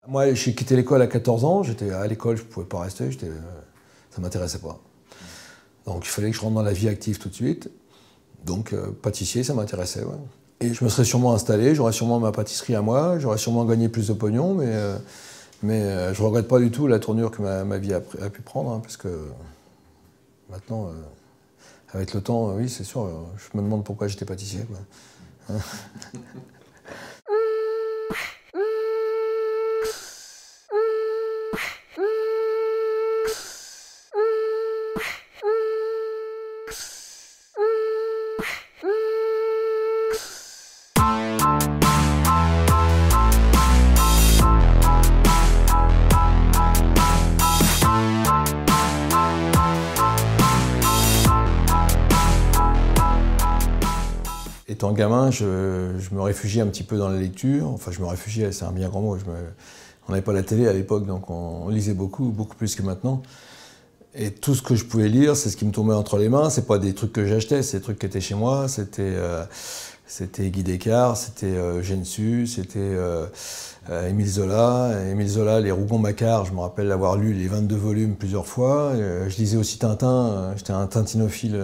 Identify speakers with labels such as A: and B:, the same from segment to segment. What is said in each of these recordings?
A: Moi, j'ai quitté l'école à 14 ans, j'étais à l'école, je ne pouvais pas rester, ça ne m'intéressait pas. Donc il fallait que je rentre dans la vie active tout de suite. Donc pâtissier, ça m'intéressait, ouais. Et je me serais sûrement installé, j'aurais sûrement ma pâtisserie à moi, j'aurais sûrement gagné plus de pognon, mais je ne regrette pas du tout la tournure que ma vie a pu prendre, hein, parce que maintenant, avec le temps, oui, c'est sûr, je me demande pourquoi j'étais pâtissier, quoi. Étant gamin, je me réfugiais un petit peu dans la lecture. Enfin, je me réfugiais, c'est un bien grand mot. On n'avait pas la télé à l'époque, donc on lisait beaucoup plus que maintenant. Et tout ce que je pouvais lire, c'est ce qui me tombait entre les mains. C'est pas des trucs que j'achetais, c'est des trucs qui étaient chez moi. C'était Guy Descartes, c'était Gensu, c'était Émile Zola. Émile Zola, Les Rougon-Macquart, je me rappelle l'avoir lu les 22 volumes plusieurs fois. Je lisais aussi Tintin, j'étais un tintinophile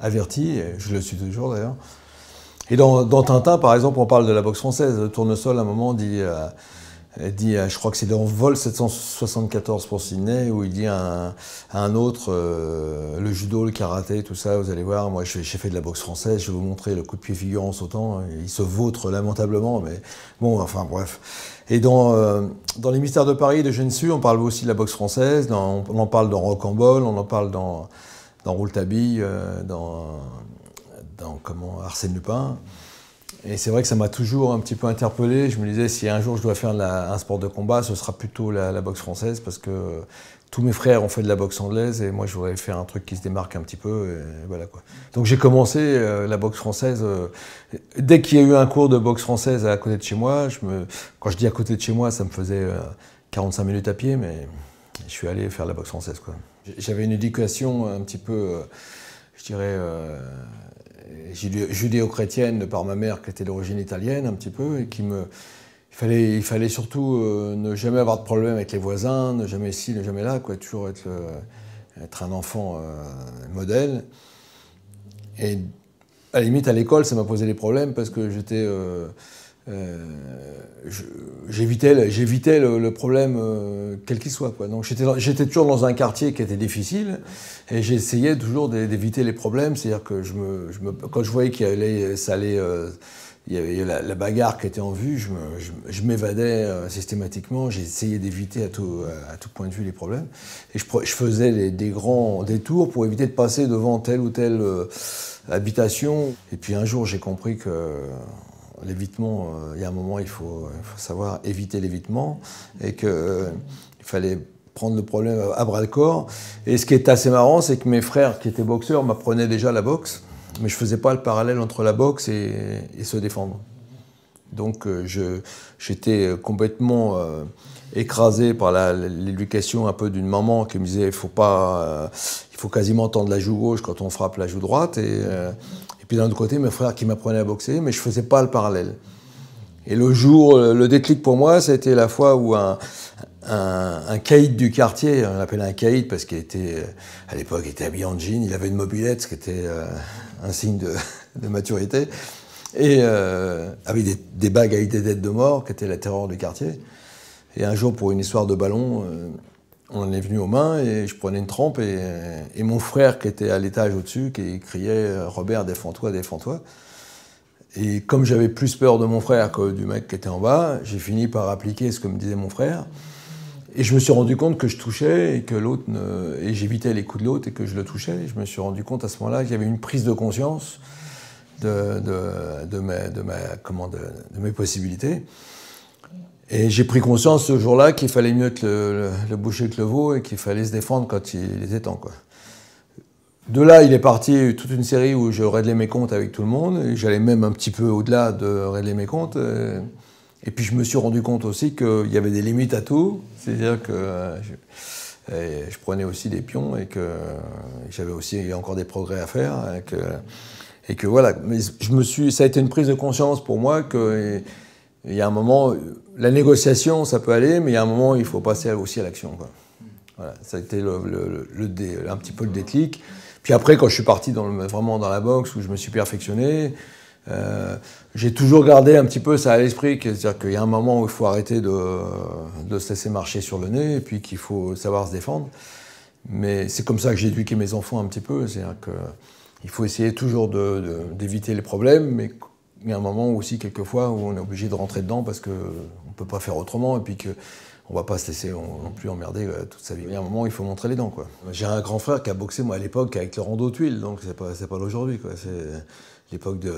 A: averti, et je le suis toujours d'ailleurs. Et dans Tintin, par exemple, on parle de la boxe française. Tournesol, à un moment, dit, je crois que c'est dans Vol 774 pour Sydney, où il dit à un autre, le judo, le karaté, tout ça, vous allez voir, moi j'ai fait de la boxe française, je vais vous montrer le coup de pied figurant en sautant. Il se vautre lamentablement, mais bon, enfin bref. Et dans Les Mystères de Paris de Gensu, on parle aussi de la boxe française, on en parle dans Rocambole, on en parle dans Rouletabille, dans Arsène Lupin. Et c'est vrai que ça m'a toujours un petit peu interpellé. Je me disais, si un jour je dois faire un sport de combat, ce sera plutôt la boxe française, parce que tous mes frères ont fait de la boxe anglaise, et moi je voudrais faire un truc qui se démarque un petit peu, et voilà quoi. Donc j'ai commencé la boxe française. Dès qu'il y a eu un cours de boxe française à côté de chez moi, quand je dis à côté de chez moi, ça me faisait 45 minutes à pied, mais je suis allé faire la boxe française, quoi. J'avais une éducation un petit peu, je dirais, judéo-chrétienne de par ma mère qui était d'origine italienne un petit peu, et il fallait surtout ne jamais avoir de problème avec les voisins, ne jamais ci, ne jamais là, quoi, toujours être un enfant modèle. Et à la limite à l'école ça m'a posé des problèmes parce que j'évitais le problème quel qu'il soit, quoi. Donc j'étais toujours dans un quartier qui était difficile, et j'essayais toujours d'éviter les problèmes. C'est-à-dire que quand je voyais il y avait la bagarre qui était en vue, je m'évadais systématiquement. J'essayais d'éviter à tout point de vue les problèmes. Et je faisais des grands détours pour éviter de passer devant telle ou telle habitation. Et puis un jour j'ai compris que l'évitement, il y a un moment, il faut savoir éviter l'évitement, et qu'il fallait prendre le problème à bras-le-corps. Et ce qui est assez marrant, c'est que mes frères qui étaient boxeurs m'apprenaient déjà la boxe, mais je ne faisais pas le parallèle entre la boxe et se défendre. Donc j'étais complètement écrasé par l'éducation un peu d'une maman qui me disait il faut quasiment tendre la joue gauche quand on frappe la joue droite. Et puis d'un autre côté, mes frères qui m'apprenaient à boxer, mais je ne faisais pas le parallèle. Et le déclic pour moi, c'était la fois où un caïd du quartier, on l'appelait un caïd parce qu'il était, à l'époque, il était habillé en jean, il avait une mobilette, ce qui était un signe de maturité, et avec des bagues avec des dettes de mort, qui étaient la terreur du quartier. Et un jour, pour une histoire de ballon, on en est venu aux mains, et je prenais une trempe, et mon frère qui était à l'étage au-dessus, qui criait « Robert, défends-toi, défends-toi ». Et comme j'avais plus peur de mon frère que du mec qui était en bas, j'ai fini par appliquer ce que me disait mon frère. Et je me suis rendu compte que je touchais, et j'évitais les coups de l'autre, et que je le touchais. Et je me suis rendu compte à ce moment-là qu'il y avait une prise de conscience de mes possibilités. Et j'ai pris conscience ce jour-là qu'il fallait mieux que le boucher que le veau, et qu'il fallait se défendre quand il était temps, quoi. De là, il est parti toute une série où je réglais mes comptes avec tout le monde, et j'allais même un petit peu au-delà de régler mes comptes. Et puis je me suis rendu compte aussi qu'il y avait des limites à tout, c'est-à-dire que je prenais aussi des pions, et que j'avais aussi encore des progrès à faire, et que voilà. Mais ça a été une prise de conscience pour moi que il y a un moment, la négociation, ça peut aller, mais il y a un moment, il faut passer aussi à l'action. Voilà, ça a été un petit peu le déclic. Puis après, quand je suis parti vraiment dans la boxe, où je me suis perfectionné, j'ai toujours gardé un petit peu ça à l'esprit, c'est-à-dire qu'il y a un moment où il faut arrêter de se laisser marcher sur le nez, et puis qu'il faut savoir se défendre. Mais c'est comme ça que j'ai éduqué mes enfants un petit peu, c'est-à-dire qu'il faut essayer toujours d'éviter les problèmes, mais il y a un moment aussi, quelquefois, où on est obligé de rentrer dedans parce qu'on ne peut pas faire autrement, et puis qu'on ne va pas se laisser non plus emmerder toute sa vie. Il y a un moment où il faut montrer les dents, quoi. J'ai un grand frère qui a boxé, moi, à l'époque, avec Laurent Dautuil, donc c'est pas d'aujourd'hui, quoi. C'est l'époque de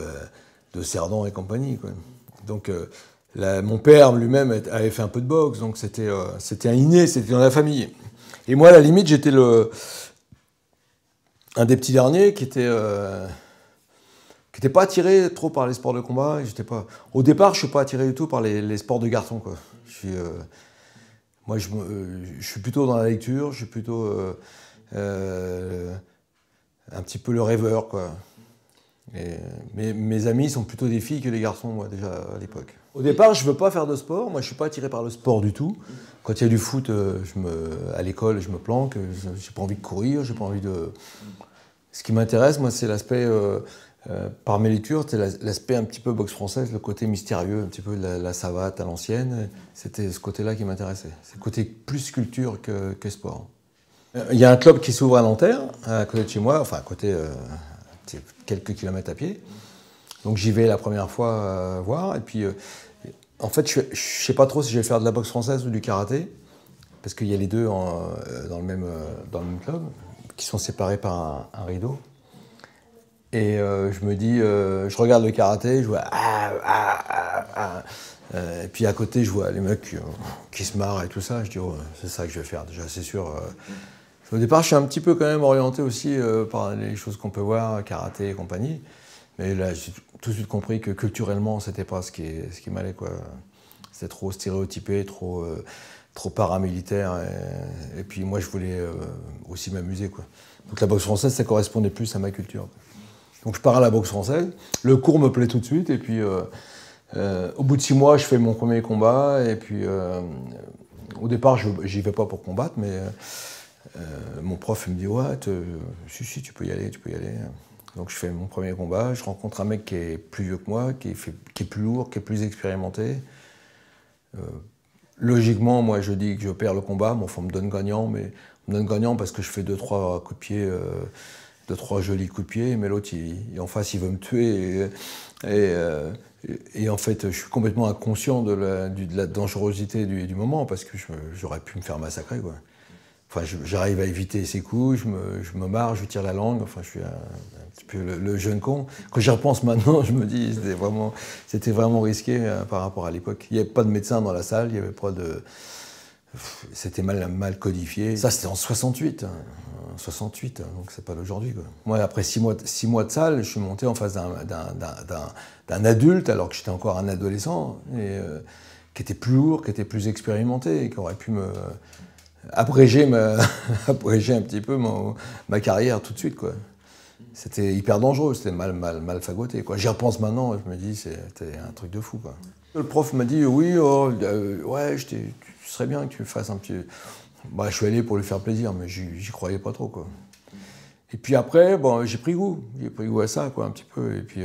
A: Cerdan et compagnie, quoi. Donc, mon père lui-même avait fait un peu de boxe, donc c'était un inné, c'était dans la famille. Et moi, à la limite, j'étais un des petits derniers qui était pas attiré trop par les sports de combat. Au départ, je suis pas attiré du tout par les sports de garçon, quoi. Moi, je suis plutôt dans la lecture, je suis plutôt un petit peu le rêveur, quoi. Mes amis sont plutôt des filles que des garçons, moi, déjà à l'époque. Au départ, je veux pas faire de sport. Moi, je suis pas attiré par le sport du tout. Quand il y a du foot, à l'école, je me planque. J'ai pas envie de courir, j'ai pas envie de. Ce qui m'intéresse, moi, c'est l'aspect. Par mes lectures, c'était l'aspect un petit peu boxe française, le côté mystérieux, un petit peu de la savate à l'ancienne. C'était ce côté-là qui m'intéressait. C'est le côté plus culture que sport. Il y a un club qui s'ouvre à Nanterre, à côté de chez moi, enfin à côté, quelques kilomètres à pied. Donc j'y vais la première fois voir. Et puis, en fait, je ne sais pas trop si je vais faire de la boxe française ou du karaté, parce qu'il y a les deux dans le même club, qui sont séparés par un rideau. Et je me dis, je regarde le karaté, je vois et puis à côté, je vois les mecs qui se marrent et tout ça. Je dis, oh, c'est ça que je vais faire, déjà, c'est sûr. Au départ, je suis un petit peu quand même orienté aussi par les choses qu'on peut voir, karaté et compagnie. Mais là, j'ai tout de suite compris que culturellement, c'était pas ce qui m'allait, quoi. C'était trop stéréotypé, trop paramilitaire. Et puis moi, je voulais aussi m'amuser, quoi. Donc la boxe française, ça correspondait plus à ma culture, quoi. Donc je pars à la boxe française, le cours me plaît tout de suite, et puis au bout de 6 mois, je fais mon premier combat, et puis au départ, j'y vais pas pour combattre, mais mon prof me dit « Ouais, si, tu peux y aller, tu peux y aller ». Donc je fais mon premier combat, je rencontre un mec qui est plus vieux que moi, qui est plus lourd, qui est plus expérimenté. Logiquement, moi je dis que je perds le combat, bon, on me donne gagnant, mais on me donne gagnant parce que je fais 2-3 coups de pied, 2-3 jolis coups de pied, mais l'autre, en face, il veut me tuer. Et en fait, je suis complètement inconscient de la dangerosité du moment, parce que j'aurais pu me faire massacrer, quoi. Enfin, j'arrive à éviter ses coups, je me marre, je lui tire la langue, enfin, je suis un petit peu le jeune con. Quand j'y repense maintenant, je me dis, c'était vraiment risqué par rapport à l'époque. Il n'y avait pas de médecin dans la salle, il n'y avait pas de... C'était mal codifié. Ça, c'était en 68. 68, donc c'est pas d'aujourd'hui, quoi. Moi, après 6 mois de salle, je suis monté en face d'un adulte, alors que j'étais encore un adolescent, et qui était plus lourd, qui était plus expérimenté, et qui aurait pu me abréger un petit peu ma carrière tout de suite, quoi. C'était hyper dangereux, c'était mal fagoté, quoi. J'y repense maintenant, je me dis, c'était un truc de fou, quoi. Le prof m'a dit, oui, ouais, tu serais bien que tu fasses un petit... Bah, je suis allé pour lui faire plaisir, mais j'y croyais pas trop, quoi. Et puis après, bon, j'ai pris goût à ça, quoi, un petit peu. Et puis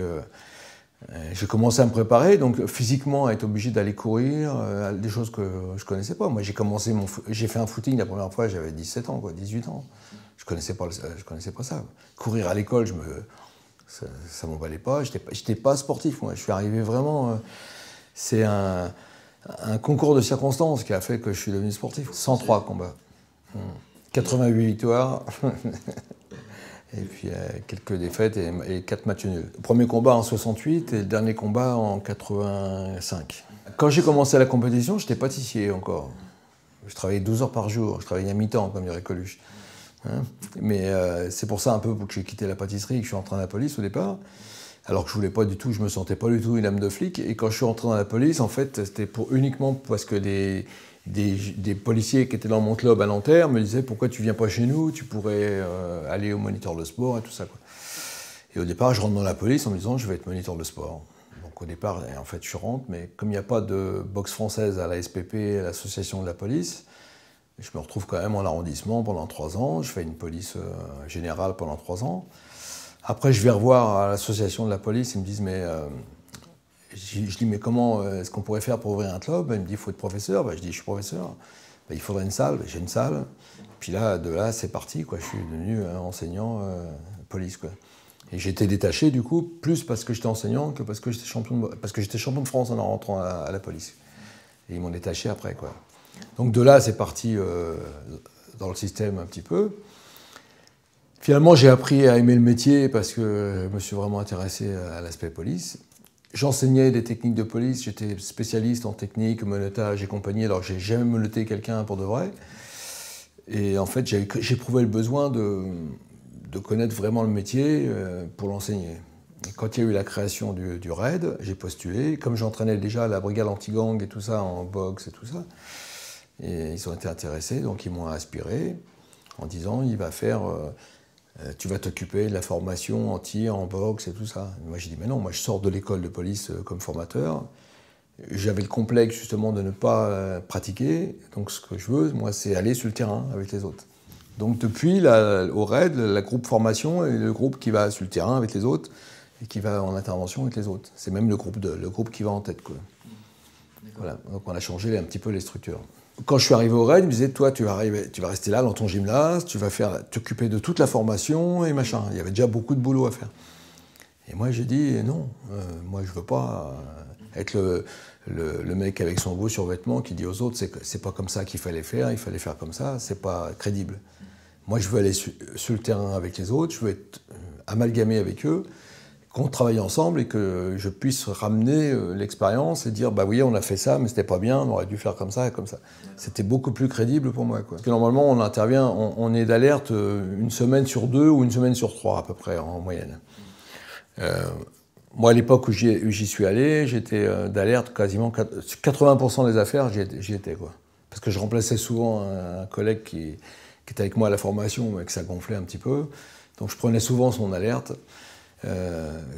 A: j'ai commencé à me préparer, donc physiquement, à être obligé d'aller courir, des choses que je connaissais pas. Moi, j'ai fait un footing la première fois, j'avais 17 ans, quoi, 18 ans. Je connaissais pas ça. Courir à l'école, ça m'emballait pas. J'étais pas sportif, moi. Je suis arrivé vraiment. C'est un concours de circonstances qui a fait que je suis devenu sportif. 103 combats, 88 victoires, et puis quelques défaites et 4 matchs nuls. Le premier combat en 68 et le dernier combat en 85. Quand j'ai commencé la compétition, j'étais pâtissier encore. Je travaillais 12 heures par jour, je travaillais à mi-temps, comme dirait Coluche. Mais c'est pour ça un peu que j'ai quitté la pâtisserie, que je suis entré dans la police au départ. Alors que je voulais pas du tout, je me sentais pas du tout une âme de flic. Et quand je suis rentré dans la police, en fait, c'était uniquement parce que des policiers qui étaient dans mon club à Nanterre me disaient « Pourquoi tu viens pas chez nous? Tu pourrais aller au moniteur de sport et tout ça, quoi. » Et au départ, je rentre dans la police en me disant « Je vais être moniteur de sport. » Donc Donc au départ, en fait, je rentre, mais comme il n'y a pas de boxe française à la SPP, à l'association de la police, je me retrouve quand même en arrondissement pendant 3 ans. Je fais une police générale pendant 3 ans. Après, je vais revoir à l'association de la police, ils me disent, mais... je dis, mais comment est-ce qu'on pourrait faire pour ouvrir un club? Il me dit, il faut être professeur. Je dis, je suis professeur. Il faudrait une salle. J'ai une salle. Puis là, de là, c'est parti, quoi. Je suis devenu enseignant police, quoi. Et j'ai été détaché, du coup, plus parce que j'étais enseignant que parce que j'étais champion de France en rentrant à la police. Et ils m'ont détaché après, quoi. Donc de là, c'est parti dans le système un petit peu. Finalement, j'ai appris à aimer le métier parce que je me suis vraiment intéressé à l'aspect police. J'enseignais des techniques de police, j'étais spécialiste en technique, menottage et compagnie, alors j'ai jamais menotté quelqu'un pour de vrai. Et en fait, j'éprouvais le besoin de connaître vraiment le métier pour l'enseigner. Et quand il y a eu la création du RAID, j'ai postulé. Comme j'entraînais déjà la brigade anti-gang et tout ça, en boxe et tout ça, et ils ont été intéressés, donc ils m'ont inspiré en disant tu vas t'occuper de la formation en tir, en boxe et tout ça. Et moi j'ai dit mais non, moi je sors de l'école de police comme formateur. J'avais le complexe justement de ne pas pratiquer, donc ce que je veux, moi, c'est aller sur le terrain avec les autres. Donc depuis, au RAID, la groupe formation est le groupe qui va sur le terrain avec les autres et qui va en intervention avec les autres. C'est même le groupe qui va en tête, quoi. Voilà, donc on a changé un petit peu les structures. Quand je suis arrivé au RAID, ils me disaient, toi, tu vas rester là dans ton gymnase, tu vas t'occuper de toute la formation et machin. Il y avait déjà beaucoup de boulot à faire. Et moi, j'ai dit, non, moi, je veux pas être le mec avec son beau survêtement qui dit aux autres, c'est pas comme ça qu'il fallait faire, il fallait faire comme ça, c'est pas crédible. Moi, je veux aller sur le terrain avec les autres, je veux être amalgamé avec eux, qu'on travaille ensemble et que je puisse ramener l'expérience et dire, bah oui, on a fait ça, mais c'était pas bien, on aurait dû faire comme ça et comme ça. C'était beaucoup plus crédible pour moi, quoi. Parce que normalement, on intervient, on est d'alerte une semaine sur 2 ou une semaine sur 3 à peu près, en moyenne. Moi, à l'époque où j'y suis allé, j'étais d'alerte quasiment 80% des affaires, j'y étais, quoi. Parce que je remplaçais souvent un collègue qui était avec moi à la formation, mais que ça gonflait un petit peu. Donc je prenais souvent son alerte,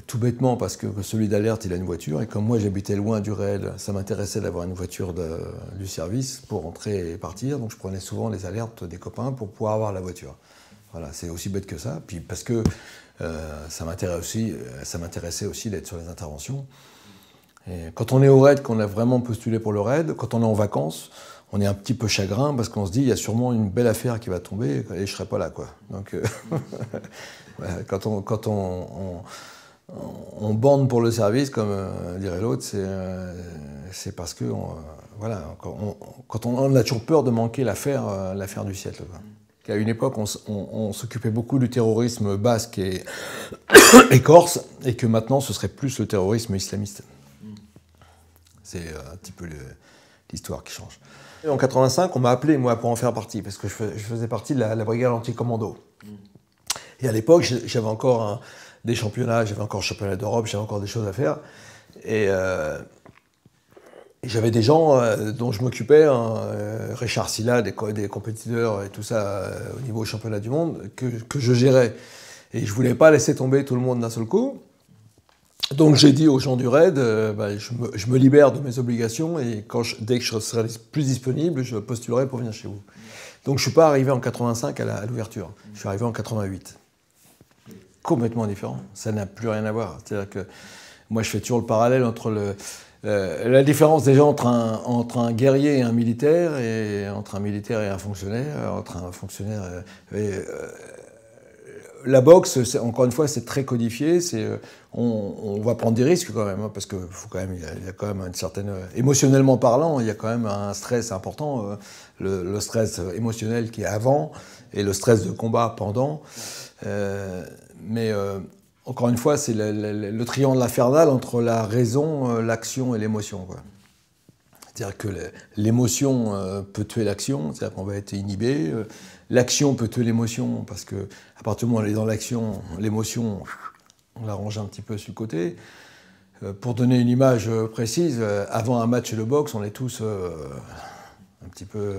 A: tout bêtement parce que celui d'alerte, il a une voiture. Et comme moi, j'habitais loin du RAID, ça m'intéressait d'avoir une voiture du service pour rentrer et partir. Donc je prenais souvent les alertes des copains pour pouvoir avoir la voiture. Voilà, c'est aussi bête que ça. Puis parce que ça m'intéressait aussi d'être sur les interventions. Et quand on est au RAID, qu'on a vraiment postulé pour le RAID, quand on est en vacances, on est un petit peu chagrin parce qu'on se dit il y a sûrement une belle affaire qui va tomber et je ne serai pas là, quoi. Donc, voilà, quand on bande pour le service, comme dirait l'autre, c'est parce que voilà, quand on a toujours peur de manquer l'affaire du siècle, quoi. À une époque, on s'occupait beaucoup du terrorisme basque et corse, et que maintenant, ce serait plus le terrorisme islamiste. C'est un petit peu l'histoire qui change. Et en 85, on m'a appelé, moi, pour en faire partie, parce que je faisais partie de la brigade anti-commando. Et à l'époque, j'avais encore des championnats, j'avais encore le championnat d'Europe, j'avais encore des choses à faire. Et j'avais des gens dont je m'occupais, Richard Silla, des compétiteurs et tout ça au niveau championnat du monde, que je gérais. Et je ne voulais pas laisser tomber tout le monde d'un seul coup. Donc j'ai dit aux gens du RAID, je me libère de mes obligations et dès que je serai plus disponible, je postulerai pour venir chez vous. Donc je ne suis pas arrivé en 85 à l'ouverture, je suis arrivé en 88. Complètement différent, ça n'a plus rien à voir. C'est-à-dire que moi je fais toujours le parallèle entre la différence déjà entre un guerrier et un militaire, et entre un militaire et un fonctionnaire, entre un fonctionnaire la boxe, encore une fois, c'est très codifié. On va prendre des risques quand même, hein, parce qu'il y a quand même une certaine... Émotionnellement parlant, il y a quand même un stress important, le stress émotionnel qui est avant et le stress de combat pendant. Mais encore une fois, c'est le triangle infernal entre la raison, l'action et l'émotion, quoi. C'est-à-dire que l'émotion peut tuer l'action, c'est-à-dire qu'on va être inhibé. L'action peut tuer l'émotion, parce qu'à partir du moment où on est dans l'action, l'émotion, on la range un petit peu sur le côté. Pour donner une image précise, avant un match de boxe, on est tous un petit peu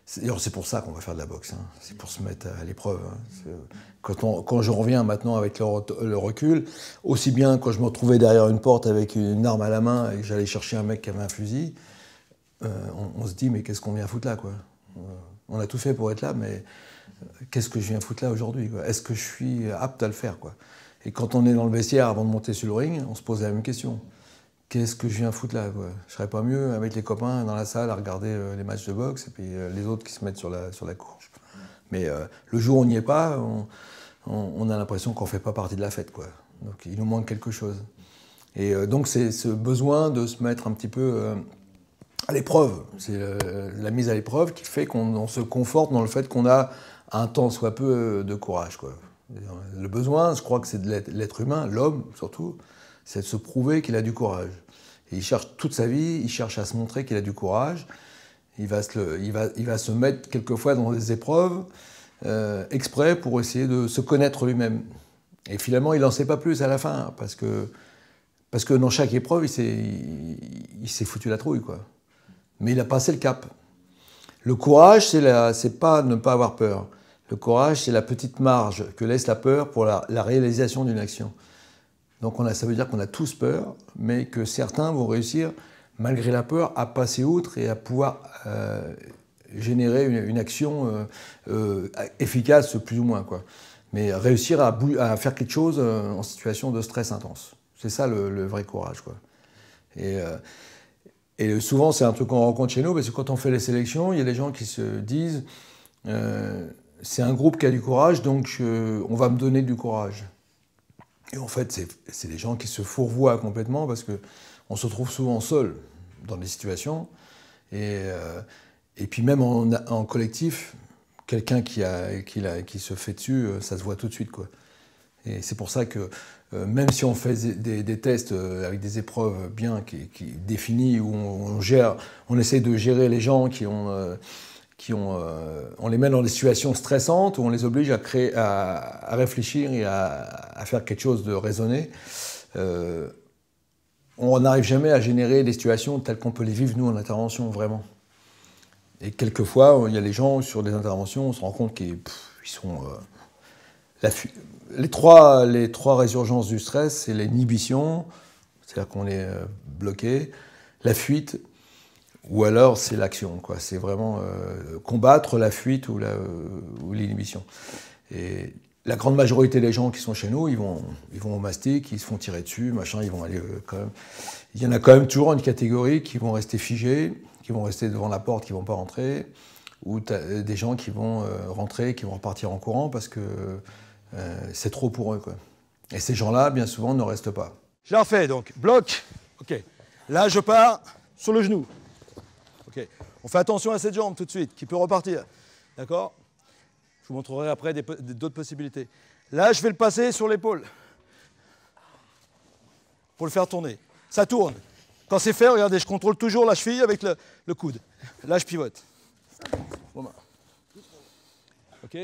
A: C'est pour ça qu'on va faire de la boxe, hein. C'est pour se mettre à l'épreuve. Hein. Quand je reviens maintenant avec le recul, aussi bien quand je me retrouvais derrière une porte avec une arme à la main et que j'allais chercher un mec qui avait un fusil, on se dit mais qu'est-ce qu'on vient foutre là, quoi. On a tout fait pour être là, mais qu'est-ce que je viens foutre là aujourd'hui, quoi. Est-ce que je suis apte à le faire, quoi. Et quand on est dans le vestiaire avant de monter sur le ring, on se pose la même question. Qu'est-ce que je viens foutre là, quoi. Je serais pas mieux avec les copains dans la salle à regarder les matchs de boxe et puis les autres qui se mettent sur la course. Mais le jour où on n'y est pas, on a l'impression qu'on ne fait pas partie de la fête, quoi. Donc il nous manque quelque chose. Et donc c'est ce besoin de se mettre un petit peu à l'épreuve. C'est la mise à l'épreuve qui fait qu'on se conforte dans le fait qu'on a un tant soit peu de courage, quoi. Le besoin, je crois que c'est de l'être humain, l'homme surtout, c'est de se prouver qu'il a du courage. Et il cherche toute sa vie, il cherche à se montrer qu'il a du courage. Il va se mettre quelquefois dans des épreuves exprès pour essayer de se connaître lui-même. Et finalement, il n'en sait pas plus à la fin, parce que dans chaque épreuve, il s'est foutu la trouille, quoi. Mais il a passé le cap. Le courage, c'est pas ne pas avoir peur. Le courage, c'est la petite marge que laisse la peur pour la réalisation d'une action. Donc ça veut dire qu'on a tous peur, mais que certains vont réussir, malgré la peur, à passer outre et à pouvoir générer une action efficace, plus ou moins, quoi. Mais réussir à faire quelque chose en situation de stress intense. C'est ça le vrai courage, quoi. Et souvent, c'est un truc qu'on rencontre chez nous, parce que quand on fait les sélections, il y a des gens qui se disent c'est un groupe qui a du courage, donc on va me donner du courage. Et en fait, c'est des gens qui se fourvoient complètement, parce qu'on se trouve souvent seul dans des situations. Et puis même en collectif, quelqu'un qui se fait dessus, ça se voit tout de suite, quoi. Et c'est pour ça que même si on fait des tests avec des épreuves bien qui définies, où on essaie de gérer les gens on les met dans des situations stressantes, où on les oblige à réfléchir et à faire quelque chose de raisonné, on n'arrive jamais à générer des situations telles qu'on peut les vivre, nous, en intervention, vraiment. Et quelquefois, il y a les gens sur des interventions, on se rend compte qu'ils sont... les trois résurgences du stress, c'est l'inhibition, c'est-à-dire qu'on est bloqué, la fuite, ou alors c'est l'action, quoi. C'est vraiment combattre la fuite ou l'inhibition. Et la grande majorité des gens qui sont chez nous, ils vont au mastic, ils se font tirer dessus, machin, ils vont aller quand même... Il y en a quand même toujours une catégorie qui vont rester figés, qui vont rester devant la porte, qui ne vont pas rentrer, ou des gens qui vont rentrer, qui vont repartir en courant parce que c'est trop pour eux, quoi. Et ces gens-là, bien souvent, ne restent pas.
B: Je la refais, donc. Bloc. OK. Là, je pars sur le genou. OK. On fait attention à cette jambe tout de suite, qui peut repartir. D'accord? Je vous montrerai après d'autres possibilités. Là, je vais le passer sur l'épaule. Pour le faire tourner. Ça tourne. Quand c'est fait, regardez, je contrôle toujours la cheville avec le coude. Là, je pivote. Bon, OK.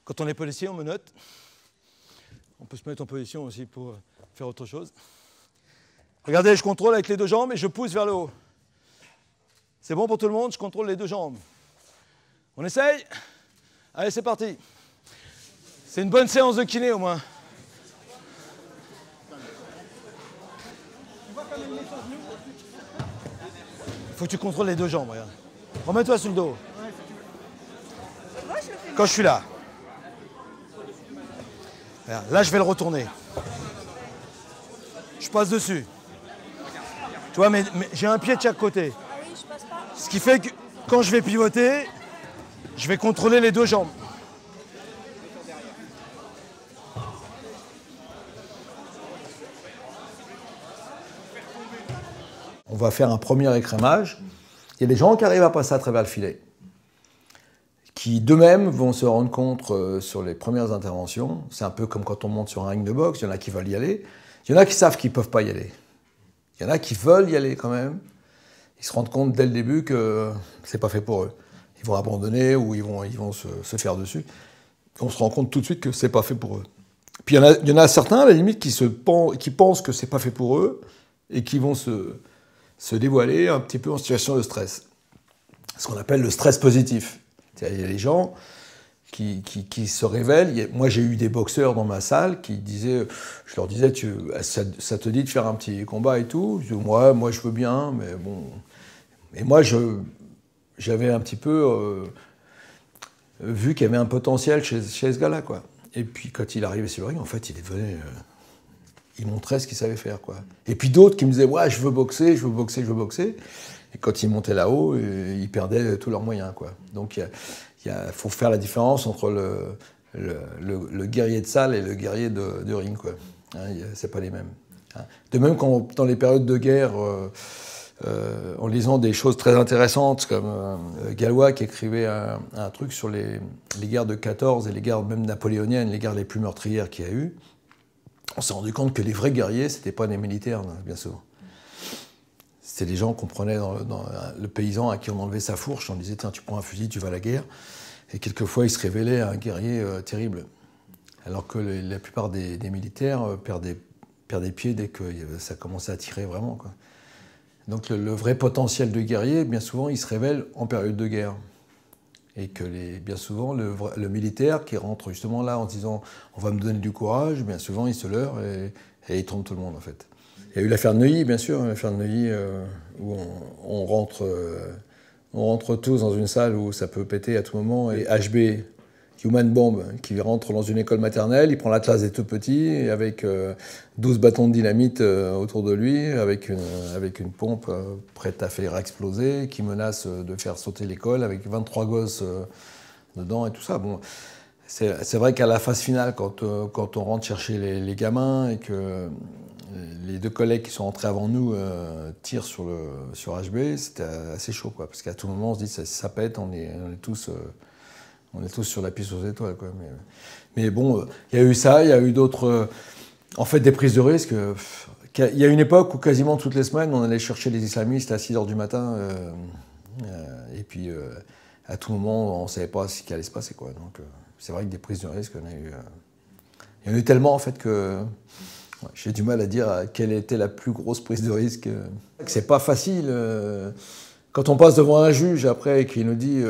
B: Quand on est policier, on menotte. On peut se mettre en position aussi pour faire autre chose. Regardez, je contrôle avec les deux jambes et je pousse vers le haut. C'est bon pour tout le monde, je contrôle les deux jambes. On essaye? Allez, c'est parti. C'est une bonne séance de kiné au moins. Il faut que tu contrôles les deux jambes, regarde. Remets-toi sur le dos. Quand je suis là. Regarde, là, je vais le retourner. Je passe dessus. Tu vois, mais j'ai un pied de chaque côté. Ce qui fait que quand je vais pivoter, je vais contrôler les deux jambes.
A: On va faire un premier écrémage. Il y a des gens qui arrivent à passer à travers le filet, qui d'eux-mêmes vont se rendre compte sur les premières interventions. C'est un peu comme quand on monte sur un ring de boxe, il y en a qui veulent y aller. Il y en a qui savent qu'ils ne peuvent pas y aller. Il y en a qui veulent y aller quand même. Ils se rendent compte dès le début que c'est pas fait pour eux. Ils vont abandonner ou ils vont se faire dessus. On se rend compte tout de suite que c'est pas fait pour eux. Puis il y en a certains, à la limite, qui pensent que c'est pas fait pour eux et qui vont se dévoiler un petit peu en situation de stress. ce qu'on appelle le stress positif. Il y a les gens qui se révèlent. Moi, j'ai eu des boxeurs dans ma salle qui disaient, je leur disais, ça te dit de faire un petit combat et tout. Je dis, moi, je veux bien, mais bon. Et moi, j'avais un petit peu vu qu'il y avait un potentiel chez ce gars-là, quoi. Et puis, quand il arrivait sur le ring, en fait, il montrait ce qu'il savait faire, quoi. Et puis d'autres qui me disaient, ouais, je veux boxer, je veux boxer, je veux boxer. Et quand ils montaient là-haut, ils perdaient tous leurs moyens, quoi. Donc, il faut faire la différence entre le guerrier de salle et le guerrier de ring, quoi. Hein, c'est pas les mêmes. Hein. De même, dans les périodes de guerre, en lisant des choses très intéressantes, comme Gallois qui écrivait un truc sur les guerres de 14 et les guerres même napoléoniennes, les guerres les plus meurtrières qu'il y a eu, on s'est rendu compte que les vrais guerriers, c'était pas des militaires, bien souvent. C'était des gens qu'on prenait dans le paysan à qui on enlevait sa fourche, on disait, tiens, tu prends un fusil, tu vas à la guerre. Et quelquefois, il se révélait un guerrier terrible. Alors que la plupart des militaires perdent des pieds dès que ça commençait à tirer vraiment, quoi. Donc le vrai potentiel de guerrier, bien souvent, il se révèle en période de guerre. Et que bien souvent, le militaire qui rentre justement là en disant « on va me donner du courage », bien souvent, il se leurre et il trompe tout le monde, en fait. Il y a eu l'affaire de Neuilly, bien sûr, l'affaire de Neuilly, où on rentre tous dans une salle où ça peut péter à tout moment. Et HB, Human Bomb, qui rentre dans une école maternelle, il prend la classe des tout petits, et avec 12 bâtons de dynamite autour de lui, avec une pompe prête à faire exploser, qui menace de faire sauter l'école, avec 23 gosses dedans et tout ça. Bon, c'est vrai qu'à la phase finale, quand on rentre chercher les gamins et que les deux collègues qui sont rentrés avant nous tirent sur HB, c'était assez chaud, quoi, parce qu'à tout moment, on se dit, ça pète, on est tous sur la piste aux étoiles, quoi. Mais bon, il y a eu ça, il y a eu d'autres... en fait, des prises de risque. Il y a une époque où quasiment toutes les semaines, on allait chercher les islamistes à 6 h du matin. Et puis, à tout moment, on ne savait pas ce qui allait se passer, quoi. Donc, c'est vrai que des prises de risque, il y en a eu tellement, en fait, que j'ai du mal à dire quelle était la plus grosse prise de risque. C'est pas facile... Quand on passe devant un juge après qui nous dit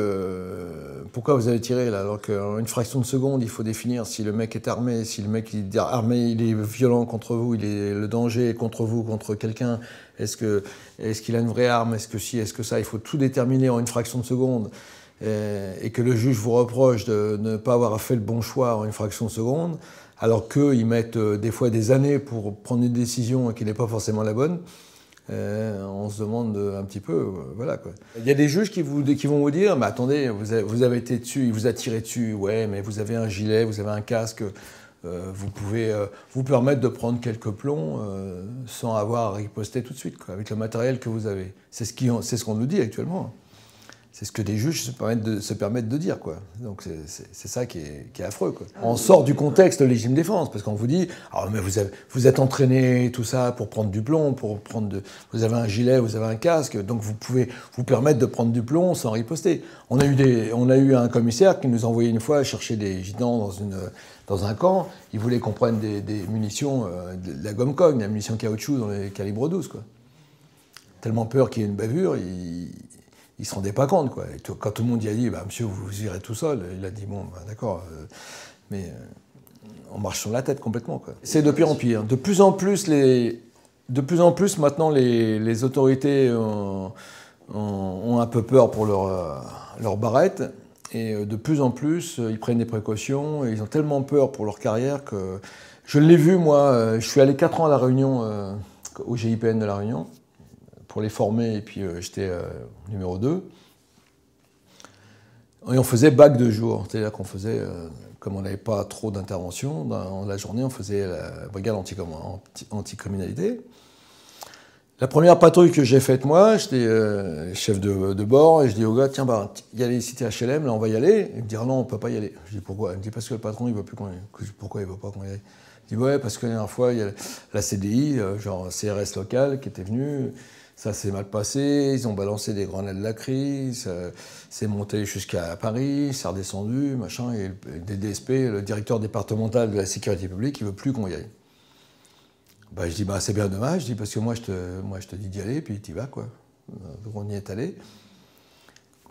A: pourquoi vous avez tiré là, alors qu'en une fraction de seconde il faut définir si le mec est armé, si le mec il est armé, il est violent contre vous, le danger est contre vous, contre quelqu'un, est-ce qu'il a une vraie arme, est-ce que si, est-ce que ça, il faut tout déterminer en une fraction de seconde et que le juge vous reproche de ne pas avoir fait le bon choix en une fraction de seconde, alors qu'ils mettent des fois des années pour prendre une décision et qui n'est pas forcément la bonne. On se demande un petit peu, voilà, quoi. Il y a des juges qui vont vous dire, mais attendez, vous avez été dessus, il vous a tiré dessus, ouais, mais vous avez un gilet, vous avez un casque, vous pouvez vous permettre de prendre quelques plombs sans avoir à riposter tout de suite, quoi, avec le matériel que vous avez. C'est ce qu'on nous dit actuellement. C'est ce que des juges se permettent de dire, quoi. Donc c'est ça qui est affreux, quoi. On sort du contexte légitime défense, parce qu'on vous dit ah, mais vous êtes entraîné, tout ça, pour prendre du plomb, vous avez un gilet, vous avez un casque, donc vous pouvez vous permettre de prendre du plomb sans riposter. On a eu un commissaire qui nous a envoyé une fois chercher des gitans dans un camp. Il voulait qu'on prenne des munitions, de la gomme cogne, la munition caoutchouc dans les calibres 12, quoi. Tellement peur qu'il y ait une bavure, il ne se rendait pas compte, quoi. Et quand tout le monde y a dit, bah, monsieur, vous irez tout seul, il a dit, bon, bah, d'accord, mais on marche sur la tête complètement, quoi. C'est de pire en pire. De plus en plus, maintenant, les autorités ont un peu peur pour leur barrette, et de plus en plus, ils prennent des précautions, et ils ont tellement peur pour leur carrière que... Je l'ai vu, moi, je suis allé 4 ans à La Réunion, au GIPN de La Réunion, pour les former, et puis j'étais numéro 2. Et on faisait bac de jour, c'est-à-dire qu'on faisait, comme on n'avait pas trop d'intervention, dans la journée, on faisait la brigade anticriminalité. La première patrouille que j'ai faite, moi, j'étais chef de bord, et je dis au gars, tiens, bah, il y a les cités HLM, là on va y aller. Il me dit, ah non, on ne peut pas y aller. Je dis, pourquoi? Il me dit, parce que le patron, il ne veut plus qu'on y aille. Je dis, pourquoi il ne veut pas qu'on y aille? Il dit, ouais, parce que la dernière fois, il y a la CDI, genre CRS local, qui était venue. Ça s'est mal passé, ils ont balancé des grenades lacrys, c'est monté jusqu'à Paris, c'est redescendu, machin, et le DSP, le directeur départemental de la sécurité publique, il ne veut plus qu'on y aille. Bah, je dis, bah, c'est bien dommage, je dis, parce que moi je te dis d'y aller, puis tu y vas, quoi. Donc on y est allé.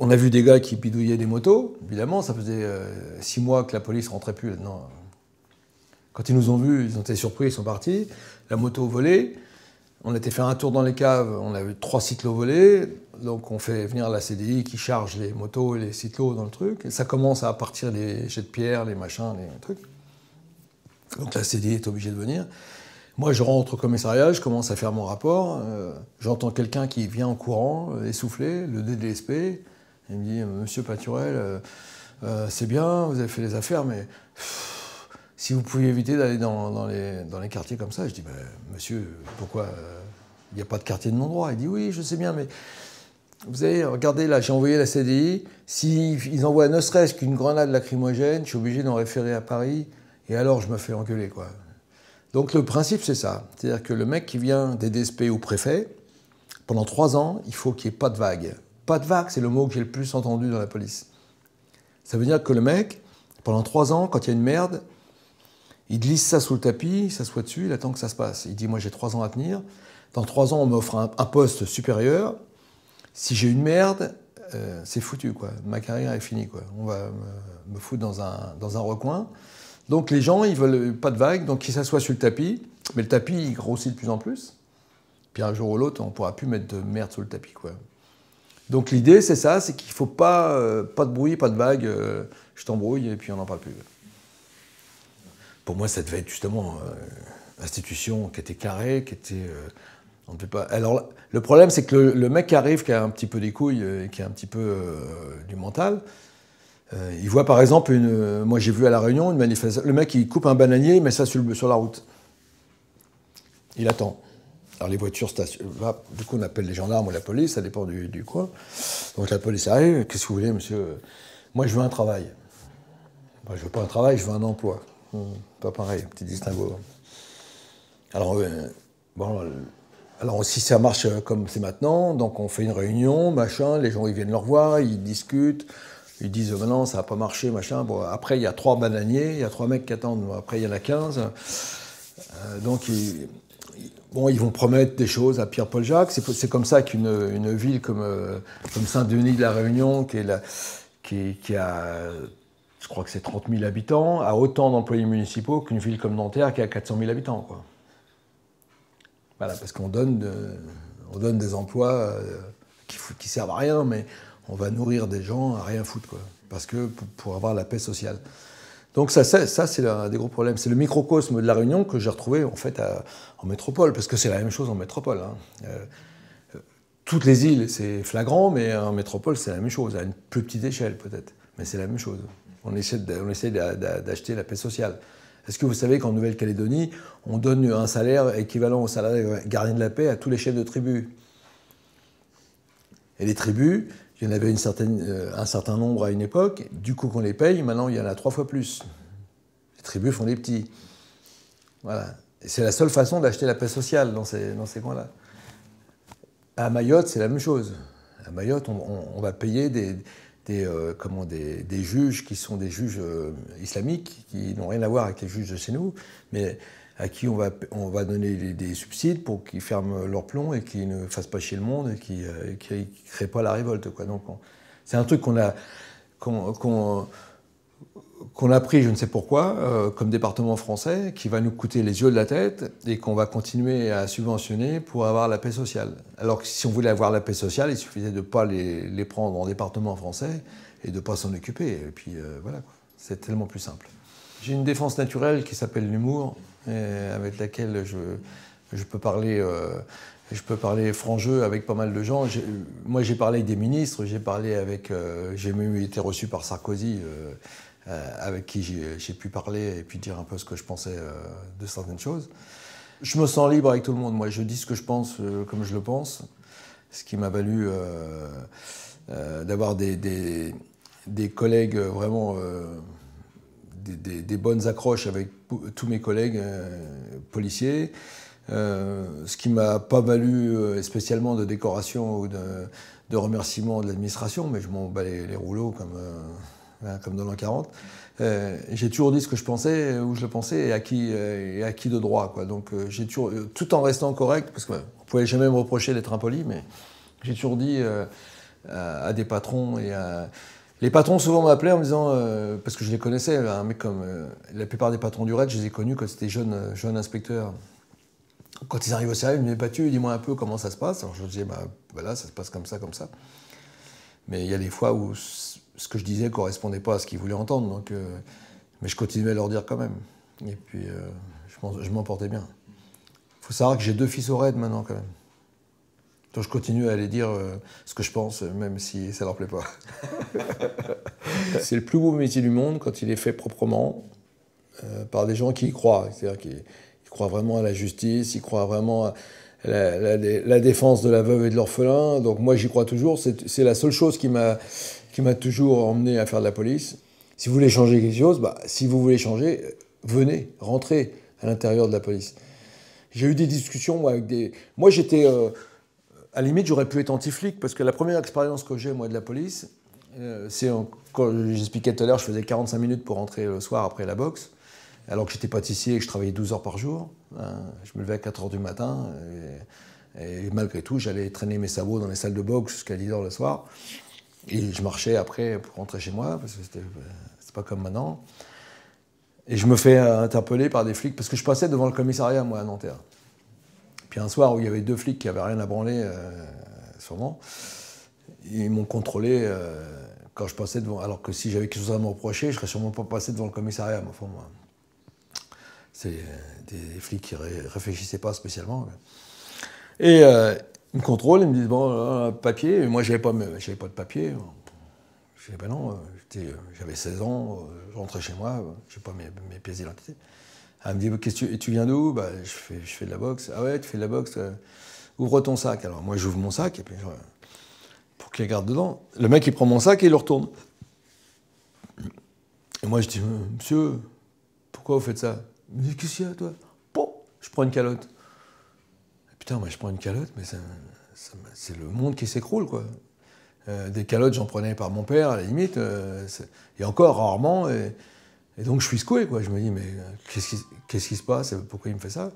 A: On a vu des gars qui bidouillaient des motos, évidemment, ça faisait 6 mois que la police ne rentrait plus là-dedans. Quand ils nous ont vus, ils ont été surpris, ils sont partis. La moto volée, on était fait un tour dans les caves, on a vu 3 cyclos volés, donc on fait venir la CDI qui charge les motos et les cyclos dans le truc, et ça commence à partir les jets de pierre, les machins, les trucs. Donc la CDI est obligée de venir. Moi, je rentre au commissariat, je commence à faire mon rapport, j'entends quelqu'un qui vient en courant, essoufflé, le DDSP. Il me dit « Monsieur Paturel, c'est bien, vous avez fait les affaires, mais si vous pouviez éviter d'aller dans les quartiers comme ça. » Je dis « Monsieur, pourquoi il n'y a pas de quartier de mon droit ?» Il dit « Oui, je sais bien, mais vous avez, regardez là, j'ai envoyé la CDI, s'ils envoient ne serait-ce qu'une grenade lacrymogène, je suis obligé d'en référer à Paris, et alors je me fais engueuler, quoi. » Donc le principe, c'est ça. C'est-à-dire que le mec qui vient des DSP ou préfet, pendant 3 ans, il faut qu'il n'y ait pas de vague. Pas de vague, c'est le mot que j'ai le plus entendu dans la police. Ça veut dire que le mec, pendant 3 ans, quand il y a une merde, il glisse ça sous le tapis, il s'assoit dessus, il attend que ça se passe. Il dit, moi j'ai 3 ans à tenir. Dans 3 ans, on m'offre un poste supérieur. Si j'ai une merde, c'est foutu, quoi. Ma carrière est finie, quoi. On va me foutre dans un recoin. Donc les gens, ils veulent pas de vagues, donc ils s'assoient sur le tapis, mais le tapis, il grossit de plus en plus. Puis un jour ou l'autre, on ne pourra plus mettre de merde sous le tapis, quoi. Donc l'idée, c'est ça, c'est qu'il ne faut pas de bruit, pas de vagues, je t'embrouille et puis on n'en parle plus. Pour moi, ça devait être justement une institution qui était carrée, qui était... on ne peut pas... Alors le problème, c'est que le mec qui arrive, qui a un petit peu des couilles, qui a un petit peu du mental, il voit par exemple, moi j'ai vu à La Réunion, une manifestation, le mec il coupe un bananier, il met ça sur la route. Il attend. Alors les voitures stationnent, du coup on appelle les gendarmes ou la police, ça dépend du coin. Donc la police arrive, qu'est-ce que vous voulez monsieur? Moi je veux un travail. Moi, je veux pas un travail, je veux un emploi. Pas pareil, petit distinguo. Alors, alors si ça marche comme c'est maintenant, donc on fait une réunion, machin, les gens ils viennent leur voir, ils discutent. Ils disent « non, ça n'a pas marché, machin ». Bon, après, il y a 3 bananiers, il y a 3 mecs qui attendent. Après, il y en a 15. Donc, ils vont promettre des choses à Pierre-Paul Jacques. C'est comme ça qu'une ville comme Saint-Denis de la Réunion, qui a, je crois que c'est 30 000 habitants, a autant d'employés municipaux qu'une ville comme Nanterre qui a 400 000 habitants, quoi. Voilà, parce qu'on donne des emplois qui servent à rien, mais... on va nourrir des gens à rien foutre, quoi. Parce que pour avoir la paix sociale. Donc ça c'est un des gros problèmes. C'est le microcosme de La Réunion que j'ai retrouvé en fait en métropole, parce que c'est la même chose en métropole, hein. Toutes les îles, c'est flagrant, mais en métropole, c'est la même chose, à une plus petite échelle peut-être. Mais c'est la même chose. On essaie d'acheter la paix sociale. Est-ce que vous savez qu'en Nouvelle-Calédonie, on donne un salaire équivalent au salaire gardien de la paix à tous les chefs de tribus? Et les tribus, il y en avait un certain nombre à une époque. Du coup, qu'on les paye, maintenant, il y en a 3 fois plus. Les tribus font des petits. Voilà. Et c'est la seule façon d'acheter la paix sociale dans ces coins-là. À Mayotte, c'est la même chose. À Mayotte, on va payer des juges qui sont des juges islamiques, qui n'ont rien à voir avec les juges de chez nous, mais à qui on va donner des subsides pour qu'ils ferment leur plomb et qu'ils ne fassent pas chier le monde et qu'ils ne créent pas la révolte, quoi. Donc c'est un truc qu'on a pris, je ne sais pourquoi, comme département français, qui va nous coûter les yeux de la tête et qu'on va continuer à subventionner pour avoir la paix sociale. Alors que si on voulait avoir la paix sociale, il suffisait de ne pas les prendre en département français et de ne pas s'en occuper. Et puis voilà, quoi. C'est tellement plus simple. J'ai une défense naturelle qui s'appelle l'humour, avec laquelle je peux parler franc-jeu avec pas mal de gens. Moi, j'ai parlé avec des ministres, j'ai même été reçu par Sarkozy, avec qui j'ai pu parler et puis dire un peu ce que je pensais de certaines choses. Je me sens libre avec tout le monde. Moi, je dis ce que je pense comme je le pense, ce qui m'a valu d'avoir des collègues vraiment... des bonnes accroches avec tous mes collègues policiers, ce qui ne m'a pas valu spécialement de décoration ou de remerciements de l'administration, mais je m'en bats les rouleaux comme dans l'an 40. J'ai toujours dit ce que je pensais, où je le pensais et à qui de droit, quoi. Donc j'ai toujours, tout en restant correct, parce qu'on ne pouvait jamais me reprocher d'être impoli, mais j'ai toujours dit à des patrons et à... Les patrons souvent m'appelaient en me disant, parce que je les connaissais, un mec comme la plupart des patrons du raid, je les ai connus quand c'était jeune inspecteur. Quand ils arrivent au service, ils me disaient, Pathieu, dis-moi un peu comment ça se passe. Alors je leur disais, voilà, ça se passe comme ça, comme ça. Mais il y a des fois où ce que je disais ne correspondait pas à ce qu'ils voulaient entendre, donc, mais je continuais à leur dire quand même. Et puis je m'en portais bien. Il faut savoir que j'ai 2 fils au raid maintenant quand même. Donc je continue à aller dire ce que je pense, même si ça leur plaît pas. C'est le plus beau métier du monde quand il est fait proprement, par des gens qui y croient. C'est-à-dire qu'ils croient vraiment à la justice, ils croient vraiment à la défense de la veuve et de l'orphelin. Donc moi j'y crois toujours. C'est la seule chose qui m'a toujours emmené à faire de la police. Si vous voulez changer quelque chose, si vous voulez changer, venez, rentrez à l'intérieur de la police. J'ai eu des discussions moi, avec des... Moi j'étais... à la limite, j'aurais pu être anti-flic, parce que la première expérience que j'ai, moi, de la police, c'est, quand j'expliquais tout à l'heure, je faisais 45 minutes pour rentrer le soir après la boxe, alors que j'étais pâtissier et que je travaillais 12 heures par jour. Je me levais à 4 heures du matin, et malgré tout, j'allais traîner mes sabots dans les salles de boxe jusqu'à 10 heures le soir. Et je marchais après pour rentrer chez moi, parce que c'est pas comme maintenant. Et je me fais interpeller par des flics, parce que je passais devant le commissariat, moi, à Nanterre. Puis un soir où il y avait 2 flics qui n'avaient rien à branler, sûrement, ils m'ont contrôlé quand je passais devant. Alors que si j'avais quelque chose à me reprocher, je ne serais sûrement pas passé devant le commissariat. Enfin, moi, c'est des flics qui ne réfléchissaient pas spécialement. Et ils me contrôlent, ils me disent, bon, papier. Et moi, je n'avais pas de papier. Je dis, ben non, j'avais 16 ans, je rentrais chez moi, je n'ai pas mes pièces d'identité. Elle me dit, et tu viens d'où? Je fais de la boxe. Ah ouais, tu fais de la boxe, ouvre ton sac. Alors moi, j'ouvre mon sac, et puis pour qu'il regarde dedans. Le mec, il prend mon sac et il le retourne. Et moi, je dis, monsieur, pourquoi vous faites ça? Il me dit, qu'est-ce qu'il y a, toi? Bon, je prends une calotte. Et putain, moi, je prends une calotte, mais c'est le monde qui s'écroule, quoi. Des calottes, j'en prenais par mon père, à la limite, et encore rarement. Et donc je suis secoué, quoi. Je me dis, mais qu'est-ce qui se passe? Pourquoi il me fait ça?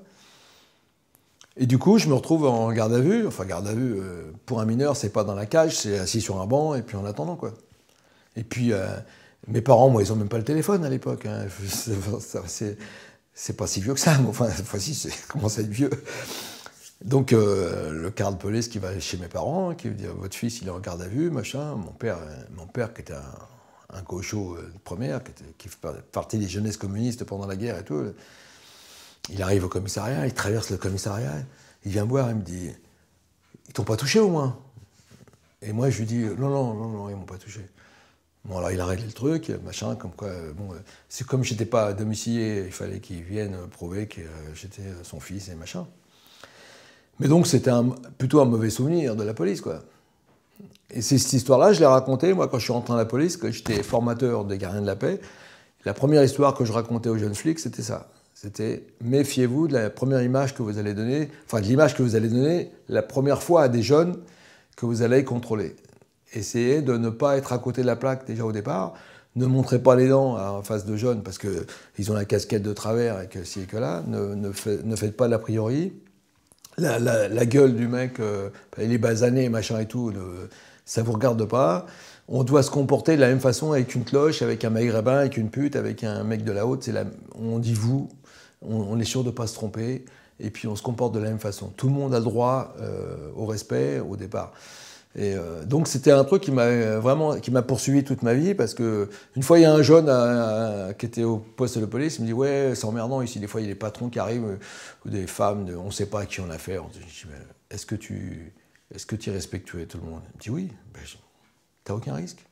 A: Et du coup, je me retrouve en garde à vue. Enfin, garde à vue, pour un mineur, c'est pas dans la cage, c'est assis sur un banc, et puis en attendant, quoi. Et puis, mes parents, moi, ils ont même pas le téléphone à l'époque. Hein. C'est pas si vieux que ça, mais enfin, cette fois-ci, ça commence à être vieux. Donc, le quart de police qui va chez mes parents, qui me dit, votre fils, il est en garde à vue, machin. Mon père qui était un gaucho de première, qui fait partie des jeunesses communistes pendant la guerre et tout. Il arrive au commissariat, il traverse le commissariat, il vient me voir, il me dit « Ils t'ont pas touché au moins ?» Et moi je lui dis « Non, ils m'ont pas touché. » Bon alors il a réglé le truc, machin, comme quoi, bon, c'est comme j'étais pas domicilié, il fallait qu'il vienne prouver que j'étais son fils et machin. Mais donc c'était plutôt un mauvais souvenir de la police, quoi. Et c'est cette histoire-là, je l'ai racontée, moi, quand je suis rentré dans la police, quand j'étais formateur des gardiens de la paix. La première histoire que je racontais aux jeunes flics, c'était ça. C'était « Méfiez-vous de la première image que vous allez donner, enfin de l'image que vous allez donner la première fois à des jeunes que vous allez contrôler. Essayez de ne pas être à côté de la plaque déjà au départ. Ne montrez pas les dents en face de jeunes parce qu'ils ont la casquette de travers et que ci et que là. Ne faites pas l'a priori. La gueule du mec, il est basané, machin et tout, ça ne vous regarde pas. On doit se comporter de la même façon avec une cloche, avec un maghrébin, avec une pute, avec un mec de la haute. On dit vous, on est sûr de ne pas se tromper, et puis on se comporte de la même façon. Tout le monde a le droit au respect au départ. Et donc c'était un truc qui m'a poursuivi toute ma vie, parce que une fois il y a un jeune qui était au poste de police, il me dit ouais c'est emmerdant ici, des fois il y a des patrons qui arrivent ou des femmes, on ne sait pas à qui on a affaire. Je dis est-ce que tu es respectueux tout le monde? Il me dit oui. T'as aucun risque.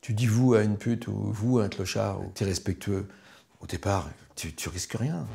A: Tu dis vous à une pute ou vous à un clochard, ou tu es respectueux. Au départ, tu risques rien.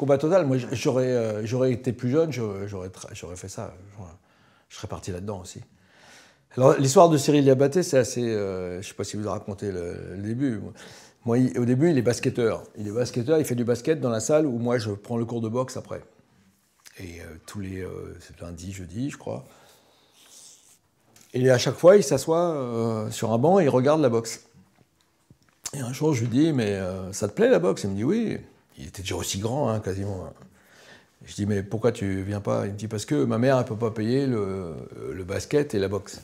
A: combat total. Moi, j'aurais été plus jeune, j'aurais fait ça. Je serais parti là-dedans aussi. Alors, l'histoire de Cyril Diabaté, c'est assez... je ne sais pas si vous avez raconté le début. Moi, au début, il est basketteur. Il fait du basket dans la salle où moi, je prends le cours de boxe après. Et tous les lundis, jeudis, je crois. Et à chaque fois, il s'assoit sur un banc et il regarde la boxe. Et un jour, je lui dis, mais ça te plaît la boxe? Il me dit oui. Il était déjà aussi grand, hein, quasiment. Je dis, mais pourquoi tu viens pas? Il me dit, parce que ma mère, elle ne peut pas payer le basket et la boxe.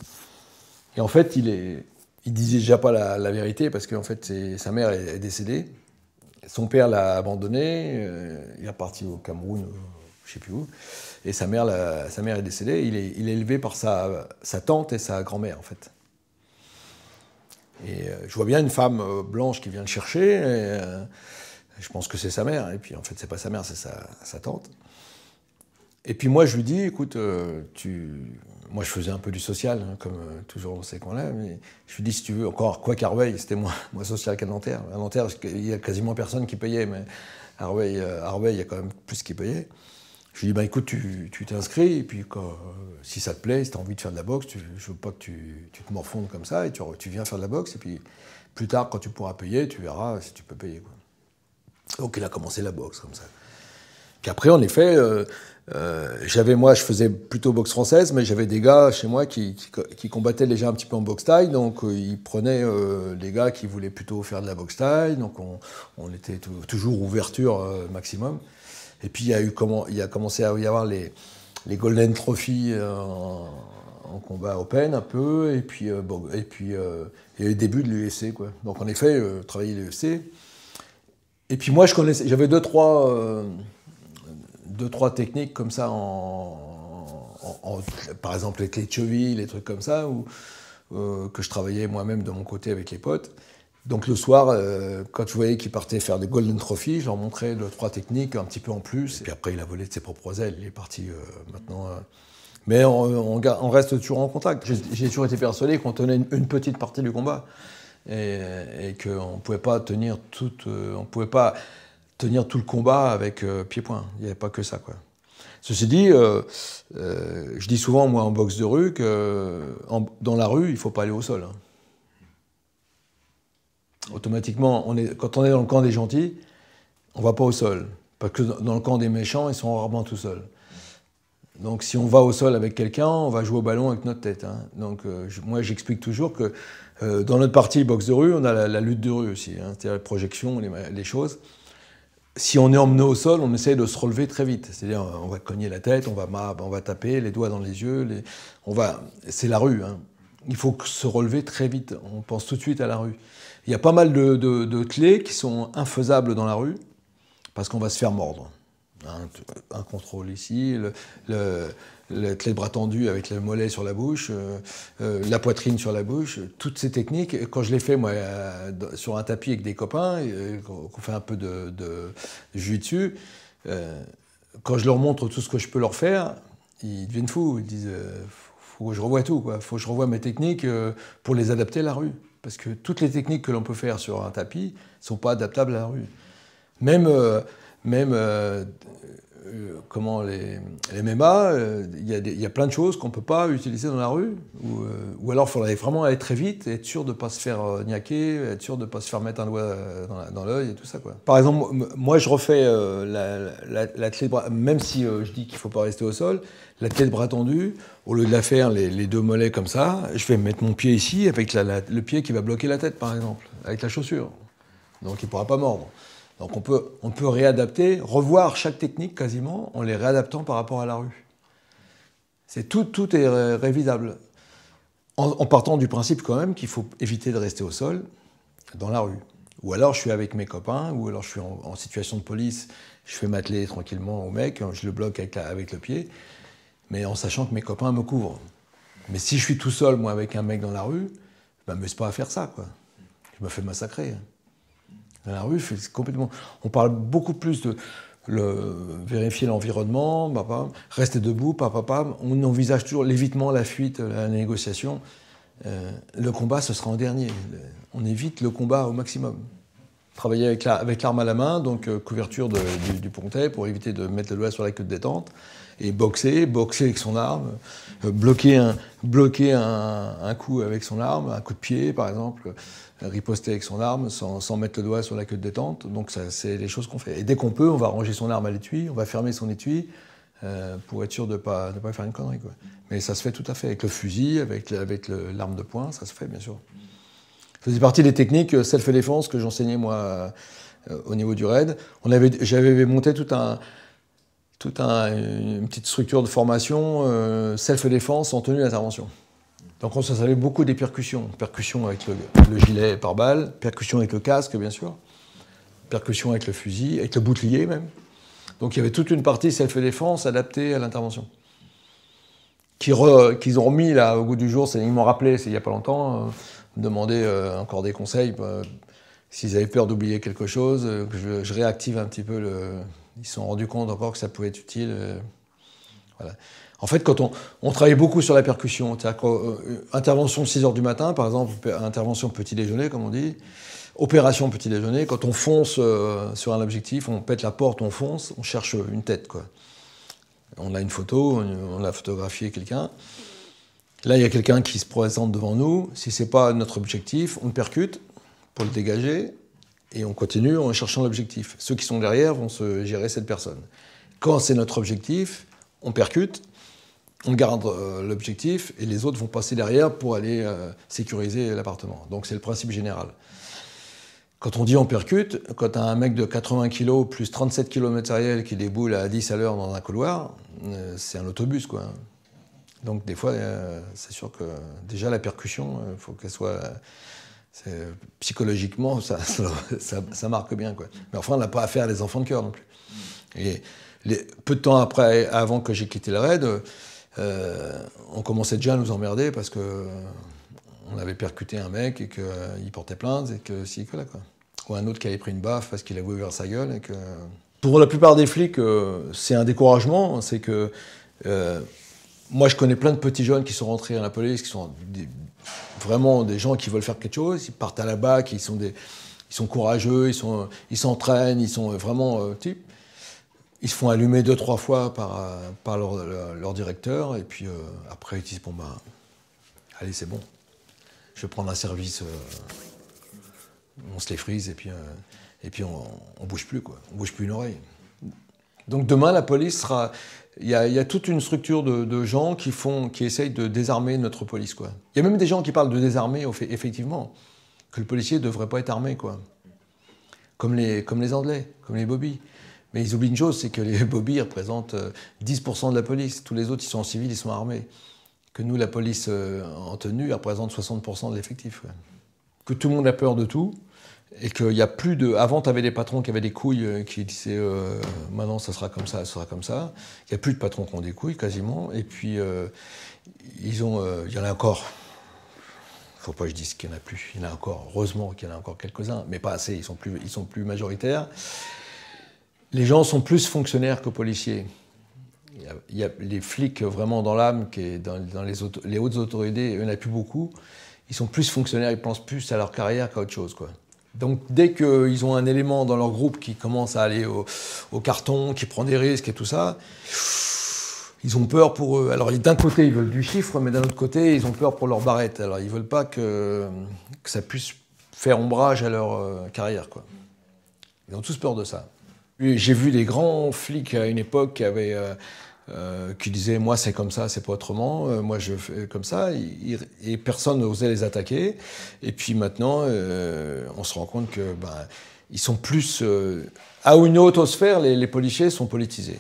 A: Et en fait, il disait déjà pas la vérité, parce qu'en fait, sa mère est décédée. Son père l'a abandonné, il est parti au Cameroun, je ne sais plus où. Et sa mère est décédée. Il est élevé par sa tante et sa grand-mère, en fait. Et je vois bien une femme blanche qui vient le chercher. Et, je pense que c'est sa mère. Et puis, en fait, c'est pas sa mère, c'est sa tante. Et puis, moi, je lui dis, écoute, moi, je faisais un peu du social, hein, comme toujours dans ces coins-là. Mais je lui dis, si tu veux, encore, quoi qu'Arveil, c'était moins social qu'à Nanterre. À Nanterre, il y a quasiment personne qui payait, mais à Arveil, il y a quand même plus qui payait. Je lui dis, bah, écoute, tu t'inscris, et puis si ça te plaît, si tu as envie de faire de la boxe, je veux pas que tu te morfondes comme ça, et tu viens faire de la boxe, et puis plus tard, quand tu pourras payer, tu verras si tu peux payer, quoi. Donc il a commencé la boxe, comme ça. Puis après, en effet, je faisais plutôt boxe française, mais j'avais des gars chez moi qui combattaient déjà un petit peu en boxe thaï, donc ils prenaient des gars qui voulaient plutôt faire de la boxe thaï, donc on était toujours ouverture maximum. Et puis il a commencé à y avoir les Golden Trophy en combat open un peu, et puis il y a eu le début de l'UFC, quoi. Donc en effet, travailler l'UFC. Et puis moi j'avais deux, trois techniques comme ça, par exemple les clés de cheville, les trucs comme ça, que je travaillais moi-même de mon côté avec les potes. Donc le soir, quand je voyais qu'ils partaient faire des Golden Trophy, je leur montrais 2-3 techniques un petit peu en plus. Et puis après, il a volé de ses propres ailes. Il est parti maintenant. Mais on reste toujours en contact. J'ai toujours été persuadé qu'on tenait une petite partie du combat. Et qu'on ne pouvait pas tenir tout le combat avec pied-point. Il n'y avait pas que ça, quoi. Ceci dit, je dis souvent, moi, en boxe de rue, que dans la rue, il ne faut pas aller au sol, hein. Automatiquement, quand on est dans le camp des gentils, on ne va pas au sol. Parce que dans le camp des méchants, ils sont rarement tout seuls. Donc si on va au sol avec quelqu'un, on va jouer au ballon avec notre tête, hein. Donc moi, j'explique toujours que dans notre partie boxe de rue, on a la lutte de rue aussi, hein, c'est-à-dire la projection, les choses. Si on est emmené au sol, on essaye de se relever très vite. C'est-à-dire, on va cogner la tête, on va taper, les doigts dans les yeux. C'est la rue, hein. Il faut se relever très vite. On pense tout de suite à la rue. Il y a pas mal de clés qui sont infaisables dans la rue, parce qu'on va se faire mordre. Un contrôle ici, la clé de bras tendu avec le mollet sur la bouche, la poitrine sur la bouche, toutes ces techniques, quand je les fais moi sur un tapis avec des copains, qu'on fait un peu de jiu-jitsu, quand je leur montre tout ce que je peux leur faire, ils deviennent fous, ils disent faut que je revoie tout, quoi. Faut que je revoie mes techniques pour les adapter à la rue. Parce que toutes les techniques que l'on peut faire sur un tapis ne sont pas adaptables à la rue. Même les MMA, il y a plein de choses qu'on ne peut pas utiliser dans la rue. Ou alors il faudrait vraiment aller très vite, être sûr de ne pas se faire niaquer, être sûr de ne pas se faire mettre un doigt dans l'œil et tout ça, quoi. Par exemple, moi je refais la clé de bras, même si je dis qu'il ne faut pas rester au sol, la clé de bras tendue, au lieu de la faire les deux mollets comme ça, je vais mettre mon pied ici avec le pied qui va bloquer la tête, par exemple, avec la chaussure. Donc il ne pourra pas mordre. Donc on peut réadapter, revoir chaque technique quasiment en les réadaptant par rapport à la rue. Tout est révisable. En partant du principe quand même qu'il faut éviter de rester au sol dans la rue. Ou alors je suis avec mes copains, ou alors je suis en situation de police, je fais m'atteler tranquillement au mec, je le bloque avec le pied, mais en sachant que mes copains me couvrent. Mais si je suis tout seul, moi, avec un mec dans la rue, je ne m'amuse pas à faire ça, quoi. Je me fais massacrer. Dans la rue, c'est complètement... On parle beaucoup plus de vérifier l'environnement, rester debout, on envisage toujours l'évitement, la fuite, la négociation. Le combat, ce sera en dernier. On évite le combat au maximum. Travailler avec l'arme à la main, donc couverture du pontet pour éviter de mettre le doigt sur la queue de détente. Et boxer avec son arme, bloquer un coup avec son arme, un coup de pied par exemple, riposter avec son arme sans mettre le doigt sur la queue de détente. Donc c'est les choses qu'on fait. Et dès qu'on peut, on va ranger son arme à l'étui, on va fermer son étui pour être sûr de pas faire une connerie, quoi. Mais ça se fait tout à fait avec le fusil, avec l'arme de poing, ça se fait bien sûr. Ça faisait partie des techniques self-défense que j'enseignais moi au niveau du raid. J'avais monté une petite structure de formation self-défense en tenue d'intervention. Donc on savait beaucoup des percussions. Percussions avec le gilet pare-balles, percussions avec le casque bien sûr, percussions avec le fusil, avec le bouclier même. Donc il y avait toute une partie self-défense adaptée à l'intervention. Qu'ils ont remis là au goût du jour, ils m'ont rappelé, c'est il n'y a pas longtemps, me demander encore des conseils, s'ils avaient peur d'oublier quelque chose, que je réactive un petit peu Ils se sont rendus compte encore que ça pouvait être utile. Voilà. En fait, quand on travaillait beaucoup sur la percussion, c'est-à-dire intervention 6h du matin, par exemple, intervention petit déjeuner, comme on dit, opération petit déjeuner, quand on fonce sur un objectif, on pète la porte, on fonce, on cherche une tête, quoi. On a une photo, on a photographié quelqu'un. Là, il y a quelqu'un qui se présente devant nous. Si ce n'est pas notre objectif, on le percute pour le dégager. Et on continue en cherchant l'objectif. Ceux qui sont derrière vont se gérer cette personne. Quand c'est notre objectif, on percute, on garde l'objectif et les autres vont passer derrière pour aller sécuriser l'appartement. Donc c'est le principe général. Quand on dit on percute, quand tu as un mec de 80 kg plus 37 kg de matériel qui déboule à 10 à l'heure dans un couloir, c'est un autobus, quoi. Donc des fois, c'est sûr que déjà la percussion, il faut qu'elle soit... psychologiquement, ça marque bien, quoi. Mais enfin, on n'a pas affaire à des enfants de cœur non plus. Et peu de temps après, avant que j'ai quitté le raid, on commençait déjà à nous emmerder parce qu'on avait percuté un mec et qu'il portait plainte et que si, que là, quoi. Ou un autre qui avait pris une baffe parce qu'il avait ouvert sa gueule. Et que... Pour la plupart des flics, c'est un découragement. C'est que moi, je connais plein de petits jeunes qui sont rentrés à la police, qui sont vraiment des gens qui veulent faire quelque chose, ils partent à la BAC, ils sont courageux, ils s'entraînent, ils sont vraiment types. Ils se font allumer 2-3 fois par leur directeur, et puis après ils disent bon ben, allez c'est bon, je vais prendre un service, on se les frise, et puis on bouge plus, quoi, on bouge plus une oreille. Donc demain la police sera... Il y a toute une structure de gens qui essayent de désarmer notre police, quoi. Il y a même des gens qui parlent de désarmer, effectivement, que le policier ne devrait pas être armé, quoi. Comme les Anglais, comme les bobbies. Mais ils oublient une chose, c'est que les bobbies représentent 10% de la police. Tous les autres, ils sont en civil, ils sont armés. Que nous, la police en tenue, représente 60% de l'effectif, quoi. Que tout le monde a peur de tout. Et qu'il n'y a plus de... Avant, tu avais des patrons qui avaient des couilles qui disaient maintenant, ça sera comme ça, ça sera comme ça. Il n'y a plus de patrons qui ont des couilles, quasiment. Et puis, il y en a encore. Il ne faut pas que je dise qu'il n'y en a plus. Il y en a encore. Heureusement qu'il y en a encore quelques-uns, mais pas assez. Ils sont plus majoritaires. Les gens sont plus fonctionnaires que policiers. Il y a les flics vraiment dans l'âme, dans les hautes autorités, il n'y en a plus beaucoup. Ils sont plus fonctionnaires, ils pensent plus à leur carrière qu'à autre chose, quoi. Donc dès qu'ils ont un élément dans leur groupe qui commence à aller au carton, qui prend des risques et tout ça, ils ont peur pour eux. Alors d'un côté, ils veulent du chiffre, mais d'un autre côté, ils ont peur pour leur barrette. Alors ils ne veulent pas que ça puisse faire ombrage à leur carrière, quoi. Ils ont tous peur de ça. J'ai vu des grands flics à une époque qui disaient « moi c'est comme ça, c'est pas autrement, moi je fais comme ça », et personne n'osait les attaquer. Et puis maintenant, on se rend compte que ils sont plus... à une haute sphère, les policiers sont politisés.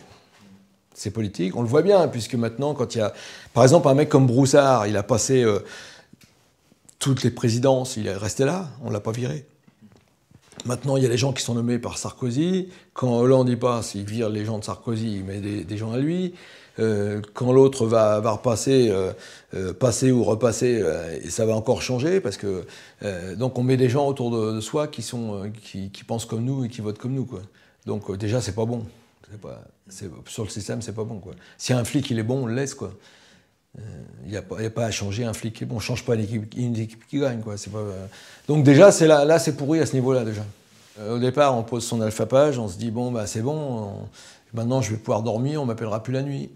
A: C'est politique, on le voit bien, puisque maintenant, quand il y a... Par exemple, un mec comme Broussard, il a passé toutes les présidences, il est resté là, on ne l'a pas viré. Maintenant, il y a des gens qui sont nommés par Sarkozy. Quand Hollande y passe, il vire les gens de Sarkozy, il met des gens à lui. Quand l'autre va repasser, passer ou repasser, et ça va encore changer, parce que donc on met des gens autour de soi qui pensent comme nous et qui votent comme nous, quoi. Donc déjà, c'est pas bon. Sur le système, c'est pas bon, quoi. Si un flic il est bon, on le laisse, quoi. Il n'y a pas à changer un flic qui est bon. On ne change pas une équipe qui gagne, quoi. Donc déjà, là c'est pourri à ce niveau-là, déjà. Au départ, on pose son alphapage, on se dit bon, bah, c'est bon, maintenant je vais pouvoir dormir, on ne m'appellera plus la nuit.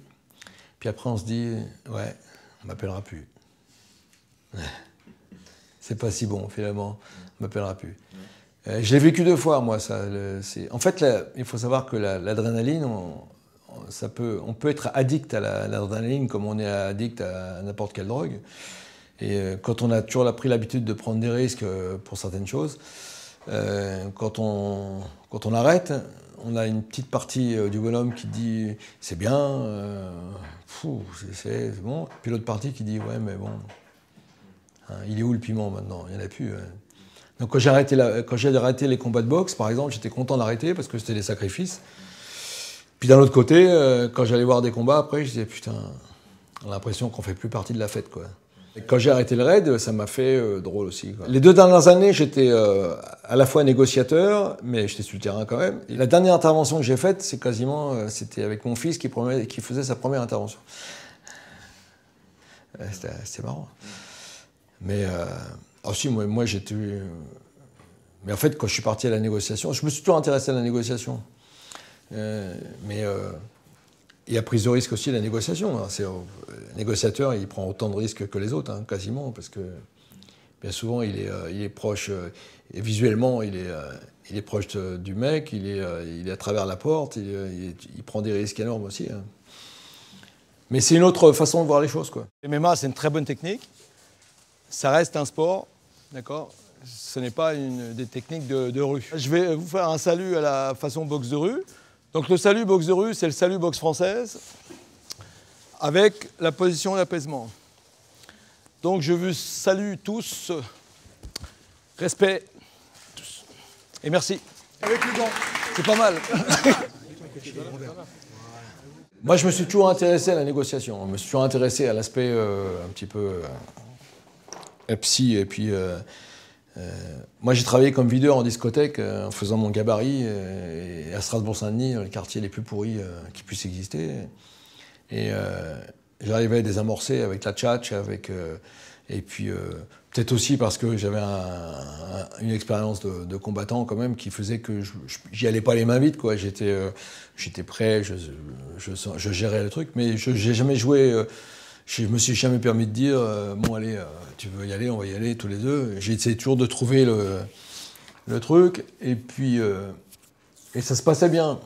A: Puis après, on se dit ouais, on ne m'appellera plus. C'est pas si bon, finalement, on ne m'appellera plus. Je l'ai vécu 2 fois, moi. Ça, en fait, là, il faut savoir que l'adrénaline, on peut être addict à l'adrénaline comme on est addict à n'importe quelle drogue. Et quand on a toujours pris l'habitude de prendre des risques pour certaines choses, quand on arrête, on a une petite partie du bonhomme qui dit c'est bien, c'est bon. Puis l'autre partie qui dit ouais, mais bon, hein, il est où le piment maintenant? Il n'y en a plus. Donc quand j'ai arrêté les combats de boxe, par exemple, j'étais content d'arrêter parce que c'était des sacrifices. Puis d'un autre côté, quand j'allais voir des combats, après, je disais putain, on a l'impression qu'on fait plus partie de la fête, quoi. Et quand j'ai arrêté le raid, ça m'a fait drôle aussi, quoi. Les 2 dernières années, j'étais à la fois négociateur, mais j'étais sur le terrain quand même. Et la dernière intervention que j'ai faite, c'est quasiment, c'était avec mon fils qui faisait sa première intervention. C'était marrant. Mais aussi, moi j'étais. Mais en fait, quand je suis parti à la négociation, je me suis toujours intéressé à la négociation. Mais il y a prise de risque aussi à la négociation. Hein. Le négociateur, il prend autant de risques que les autres, hein, quasiment, parce que bien souvent, il est proche, et visuellement, il est proche du mec, il est à travers la porte, il prend des risques énormes aussi. Hein. Mais c'est une autre façon de voir les choses, quoi.
B: Le MMA, c'est une très bonne technique. Ça reste un sport, d'accord? Ce n'est pas des techniques de rue. Je vais vous faire un salut à la façon boxe de rue. Donc le salut boxe de rue, c'est le salut boxe française, avec la position d'apaisement. Donc je vous salue tous, respect, tous. Et merci. Avec le gant, c'est pas mal.
A: Moi, je me suis toujours intéressé à la négociation. Je me suis toujours intéressé à l'aspect un petit peu psy. Et puis, moi, j'ai travaillé comme videur en discothèque en faisant mon gabarit et à Strasbourg-Saint-Denis, dans les quartiers les plus pourris qui puissent exister. Et j'arrivais à désamorcer avec la tchatch, et puis peut-être aussi parce que j'avais une expérience de combattant quand même qui faisait que j'y allais pas les mains vides, quoi. J'étais prêt, je gérais le truc, mais j'ai jamais joué. Je me suis jamais permis de dire bon allez, tu veux y aller, on va y aller tous les deux. J'ai essayé toujours de trouver le truc, et puis et ça se passait bien.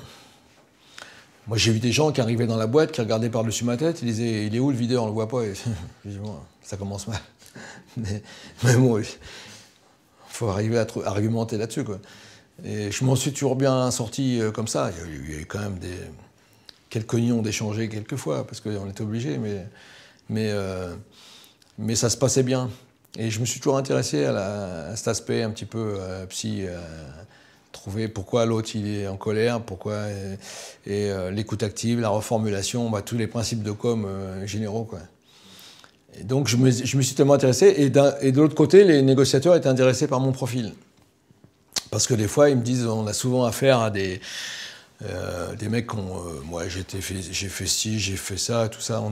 A: Moi, j'ai vu des gens qui arrivaient dans la boîte, qui regardaient par-dessus ma tête, ils disaient il est où le videur, on le voit pas. Et je dis bon, ça commence mal. Mais bon, il faut arriver à argumenter là-dessus, quoi. Et je m'en suis toujours bien sorti comme ça. Il y a eu quand même quelques nions d'échanger quelques fois, parce qu'on était obligé, mais ça se passait bien. Et je me suis toujours intéressé à cet aspect un petit peu psy, trouver pourquoi l'autre il est en colère, pourquoi, et l'écoute active, la reformulation, tous les principes de com généraux, quoi. Et donc je me suis tellement intéressé, et de l'autre côté, les négociateurs étaient intéressés par mon profil. Parce que des fois, ils me disent, on a souvent affaire à des mecs qui ont, moi j'ai fait ci, j'ai fait ça, tout ça.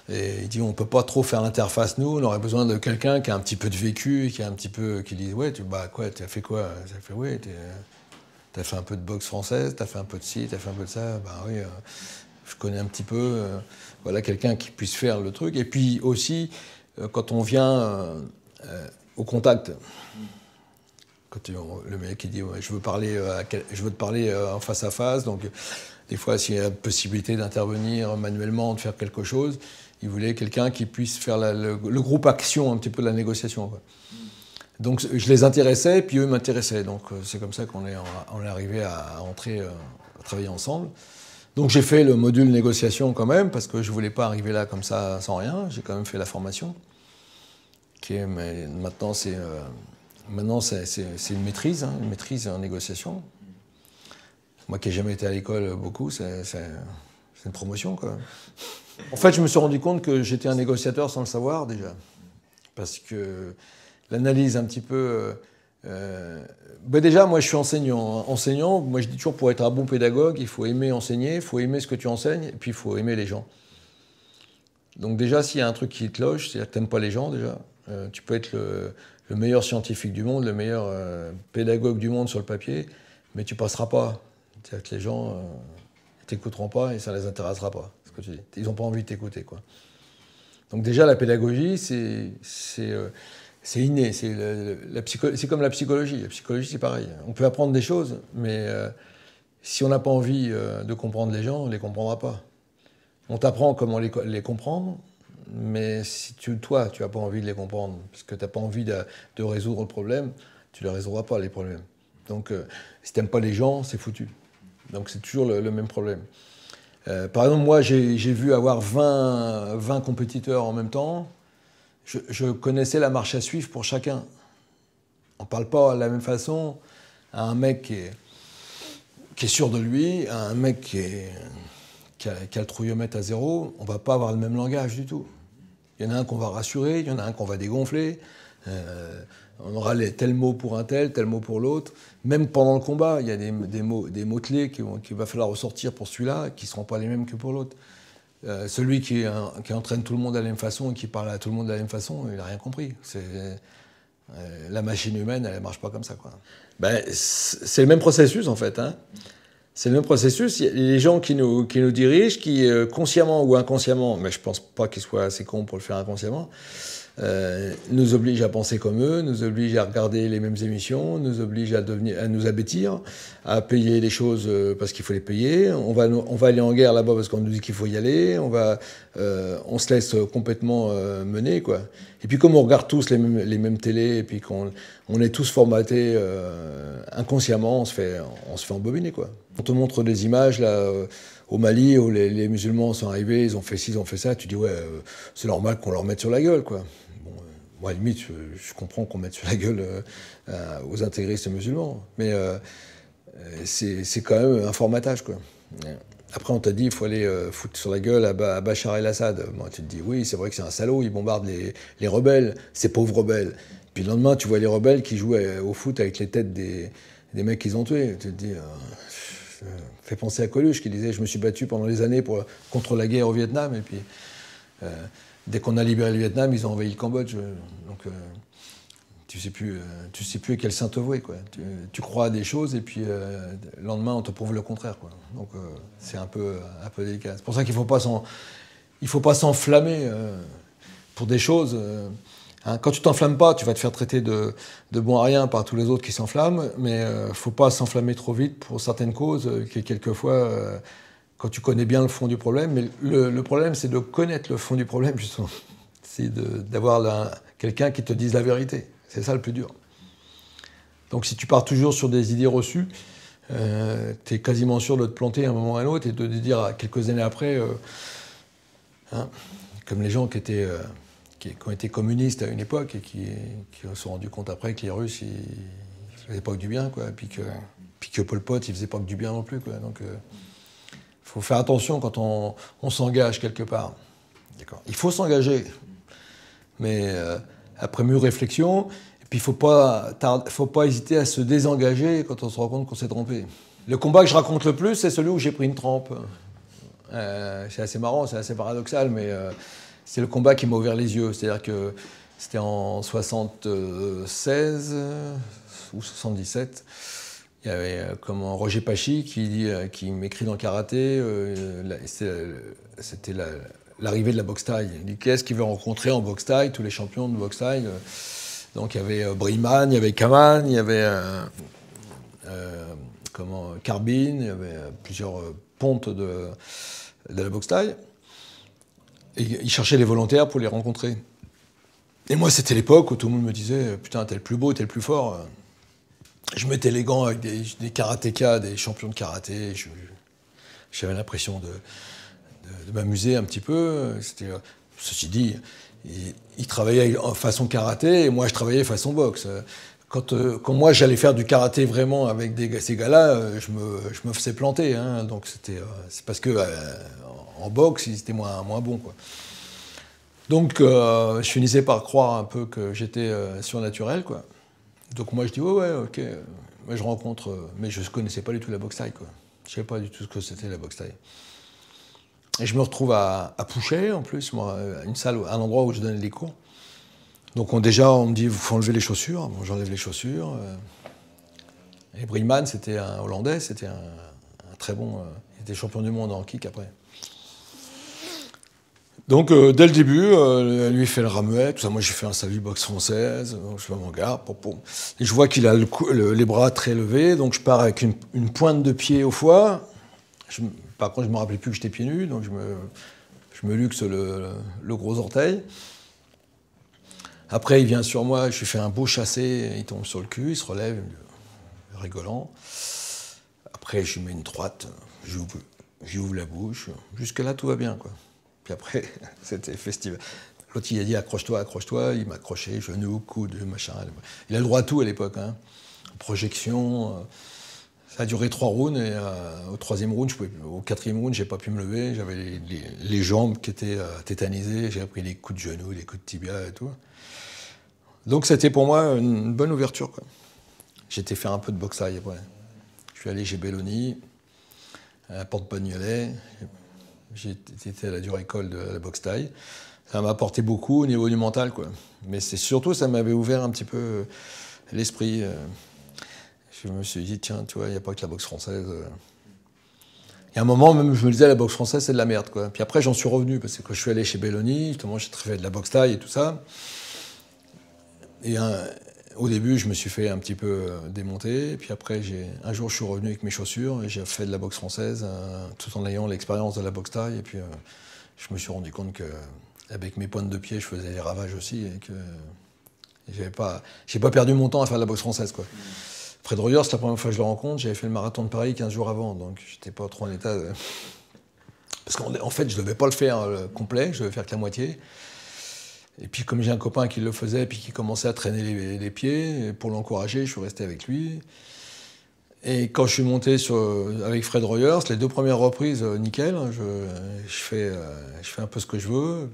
A: Et ils disent, on peut pas trop faire l'interface, nous, on aurait besoin de quelqu'un qui a un petit peu de vécu, qui dit, ouais, t'as fait quoi? Ça fait, ouais, t'as fait un peu de boxe française, t'as fait un peu de ci, t'as fait un peu de ça, bah oui, je connais un petit peu, voilà, quelqu'un qui puisse faire le truc. Et puis aussi, quand on vient au contact, quand le mec il dit ouais, je veux te parler en face à face, donc des fois s'il y a la possibilité d'intervenir manuellement, de faire quelque chose, il voulait quelqu'un qui puisse faire le groupe action un petit peu de la négociation, quoi. Donc je les intéressais, puis eux m'intéressaient, donc c'est comme ça qu'on est arrivé à entrer, à travailler ensemble. Donc j'ai fait le module négociation quand même, parce que je ne voulais pas arriver là comme ça sans rien, j'ai quand même fait la formation, mais maintenant c'est une maîtrise, hein, une maîtrise en négociation. Moi qui n'ai jamais été à l'école beaucoup, c'est une promotion, quoi. En fait, je me suis rendu compte que j'étais un négociateur sans le savoir déjà. Parce que l'analyse un petit peu... déjà, moi je suis enseignant. Enseignant, moi je dis toujours, pour être un bon pédagogue, il faut aimer enseigner, il faut aimer ce que tu enseignes, et puis il faut aimer les gens. Donc déjà, s'il y a un truc qui te loge, c'est-à-dire que tu n'aimes pas les gens déjà, tu peux être le meilleur scientifique du monde, le meilleur pédagogue du monde sur le papier, mais tu passeras pas. C'est-à-dire que les gens ne t'écouteront pas et ça ne les intéressera pas, ce que tu dis. Ils n'ont pas envie de t'écouter, quoi. Donc déjà, la pédagogie, c'est inné. C'est comme la psychologie. La psychologie, c'est pareil. On peut apprendre des choses, mais si on n'a pas envie de comprendre les gens, on ne les comprendra pas. On t'apprend comment les comprendre, mais si toi, tu n'as pas envie de les comprendre, parce que tu n'as pas envie de résoudre le problème, tu ne les résoudras pas, les problèmes. Donc, si tu n'aimes pas les gens, c'est foutu. Donc, c'est toujours le même problème. Par exemple, moi, j'ai vu avoir 20 compétiteurs en même temps. Je connaissais la marche à suivre pour chacun. On ne parle pas de la même façon à un mec qui est sûr de lui, à un mec qui a le trouillomètre à zéro. On ne va pas avoir le même langage du tout. Il y en a un qu'on va rassurer, il y en a un qu'on va dégonfler. On aura tel mot pour un tel mot pour l'autre. Même pendant le combat, il y a des mots-clés qu'il va falloir ressortir pour celui-là, qui ne seront pas les mêmes que pour l'autre. Celui qui entraîne tout le monde de la même façon et qui parle à tout le monde de la même façon, il n'a rien compris. La machine humaine, elle ne marche pas comme ça, quoi. Ben, c'est le même processus, en fait. Hein. C'est le même processus. Il y a les gens qui nous dirigent, qui, consciemment ou inconsciemment, mais je ne pense pas qu'ils soient assez cons pour le faire inconsciemment, nous obligent à penser comme eux, nous obligent à regarder les mêmes émissions, nous obligent à nous abêtir, à payer les choses parce qu'il faut les payer. On va aller en guerre là-bas parce qu'on nous dit qu'il faut y aller. On se laisse complètement mener, quoi. Et puis comme on regarde tous les mêmes télés et puis qu'on est tous formatés inconsciemment, on se fait embobiner, quoi. On te montre des images là. Au Mali, où les musulmans sont arrivés, ils ont fait ci, ils ont fait ça, tu dis ouais, c'est normal qu'on leur mette sur la gueule, quoi. Bon, moi, à la limite, je comprends qu'on mette sur la gueule aux intégristes musulmans, mais c'est quand même un formatage, quoi. Après, on t'a dit il faut aller foutre sur la gueule à Bachar el-Assad. Moi, tu te dis oui, c'est vrai que c'est un salaud, il bombarde les rebelles, ces pauvres rebelles. Puis le lendemain, tu vois les rebelles qui jouent au foot avec les têtes des mecs qu'ils ont tués. Tu te dis... fait penser à Coluche qui disait « Je me suis battu pendant des années contre la guerre au Vietnam et puis dès qu'on a libéré le Vietnam, ils ont envahi le Cambodge. Donc tu sais plus à quel saint te vouer, quoi. Tu crois à des choses et puis le lendemain on te prouve le contraire, quoi. Donc c'est un peu délicat. C'est pour ça qu'il faut pas s'enflammer pour des choses. Hein, quand tu t'enflammes pas, tu vas te faire traiter de bon à rien par tous les autres qui s'enflamment, mais faut pas s'enflammer trop vite pour certaines causes qui quelquefois, quand tu connais bien le fond du problème, mais le problème c'est de connaître le fond du problème justement, c'est d'avoir quelqu'un qui te dise la vérité, c'est ça le plus dur. Donc si tu pars toujours sur des idées reçues, tu es quasiment sûr de te planter à un moment ou à un autre et de te dire quelques années après, hein, comme les gens qui ont été communistes à une époque et qui se sont rendus compte après que les Russes, ils faisaient pas que du bien, quoi. Puis que Pol Pot, il faisait pas que du bien non plus, quoi. Donc, faut faire attention quand on s'engage quelque part. D'accord. Il faut s'engager, mais après mûre réflexion. Et puis, faut pas hésiter à se désengager quand on se rend compte qu'on s'est trompé. Le combat que je raconte le plus, c'est celui où j'ai pris une trempe. C'est assez marrant, c'est assez paradoxal, mais... c'est le combat qui m'a ouvert les yeux. C'est-à-dire que c'était en 76 ou 77. Il y avait Roger Pachi qui m'écrit dans le karaté. C'était l'arrivée de la boxe thaï. Il dit qu'est-ce qu'il veut rencontrer en boxe thaï, tous les champions de boxe thaï. Donc il y avait Briman, il y avait Kaman, il y avait Carbine, il y avait plusieurs pontes de la boxe thaï. Et il cherchait les volontaires pour les rencontrer. Et moi, c'était l'époque où tout le monde me disait « Putain, t'es le plus beau, t'es le plus fort ». Je mettais les gants avec des karatékas, des champions de karaté. J'avais l'impression de m'amuser un petit peu. Ceci dit, il travaillait en façon karaté et moi, je travaillais façon boxe. Quand moi, j'allais faire du karaté vraiment avec ces gars-là, je me faisais planter. Hein, donc c'est parce que en boxe, ils étaient moins bons, quoi. Donc je finissais par croire un peu que j'étais surnaturel, quoi. Donc moi, je dis ouais, ok. Moi, je rencontre, mais je ne connaissais pas du tout la boxe thaï, quoi. Je ne savais pas du tout ce que c'était la boxe thaï. Et je me retrouve à Pouchet, en plus, moi, une salle, un endroit où je donnais des cours. Donc déjà, on me dit, il faut enlever les chaussures. Bon, j'enlève les chaussures. Et Brillman, c'était un Hollandais, c'était un très bon... il était champion du monde en kick après. Donc dès le début, lui il fait le rameuet, tout ça. Moi j'ai fait un salut boxe française, donc je fais mon gars, et je vois qu'il a les bras très levés, donc je pars avec une pointe de pied au foie. Par contre je ne me rappelais plus que j'étais pieds nus, donc je me luxe le gros orteil. Après il vient sur moi, je lui fais un beau chassé, il tombe sur le cul, il se relève, rigolant. Après je lui mets une droite, j'ouvre la bouche, jusque là tout va bien quoi. Puis après, c'était festival. L'autre, il a dit accroche-toi, accroche-toi. Il m'a accroché, genou, coude, machin. Il a le droit à tout à l'époque. Hein. Projection. Ça a duré 3 rounds. Et au 3e round, au 4e round, j'ai pas pu me lever. J'avais les jambes qui étaient tétanisées. J'ai pris des coups de genou, des coups de tibia et tout. Donc c'était pour moi une bonne ouverture. J'étais faire un peu de boxe après. Je suis allé chez Belloni, à Porte-Bagnolet. J'étais à la dure école de la boxe thaï. Ça m'a apporté beaucoup au niveau du mental, quoi. Mais c'est surtout, ça m'avait ouvert un petit peu l'esprit. Je me suis dit, tiens, tu vois, il n'y a pas que la boxe française. Il y a un moment, même, je me disais, la boxe française, c'est de la merde, quoi. Puis après, j'en suis revenu, parce que quand je suis allé chez Belloni, justement, j'ai fait de la boxe thaï et tout ça. Et au début, je me suis fait un petit peu démonter. Et puis après, un jour, je suis revenu avec mes chaussures et j'ai fait de la boxe française, tout en ayant l'expérience de la boxe thaï. Et puis, je me suis rendu compte qu'avec mes pointes de pied, je faisais des ravages aussi. Et que j'ai pas perdu mon temps à faire de la boxe française, quoi. Fred Royers, la première fois que je le rencontre, j'avais fait le marathon de Paris 15 jours avant. Donc, j'étais pas trop en état de... Parce qu'en fait, je devais pas le faire complet, je devais faire que la moitié. Et puis comme j'ai un copain qui le faisait et puis qui commençait à traîner les pieds, pour l'encourager, je suis resté avec lui. Et quand je suis monté avec Fred Royers, les 2 premières reprises, nickel, je fais un peu ce que je veux.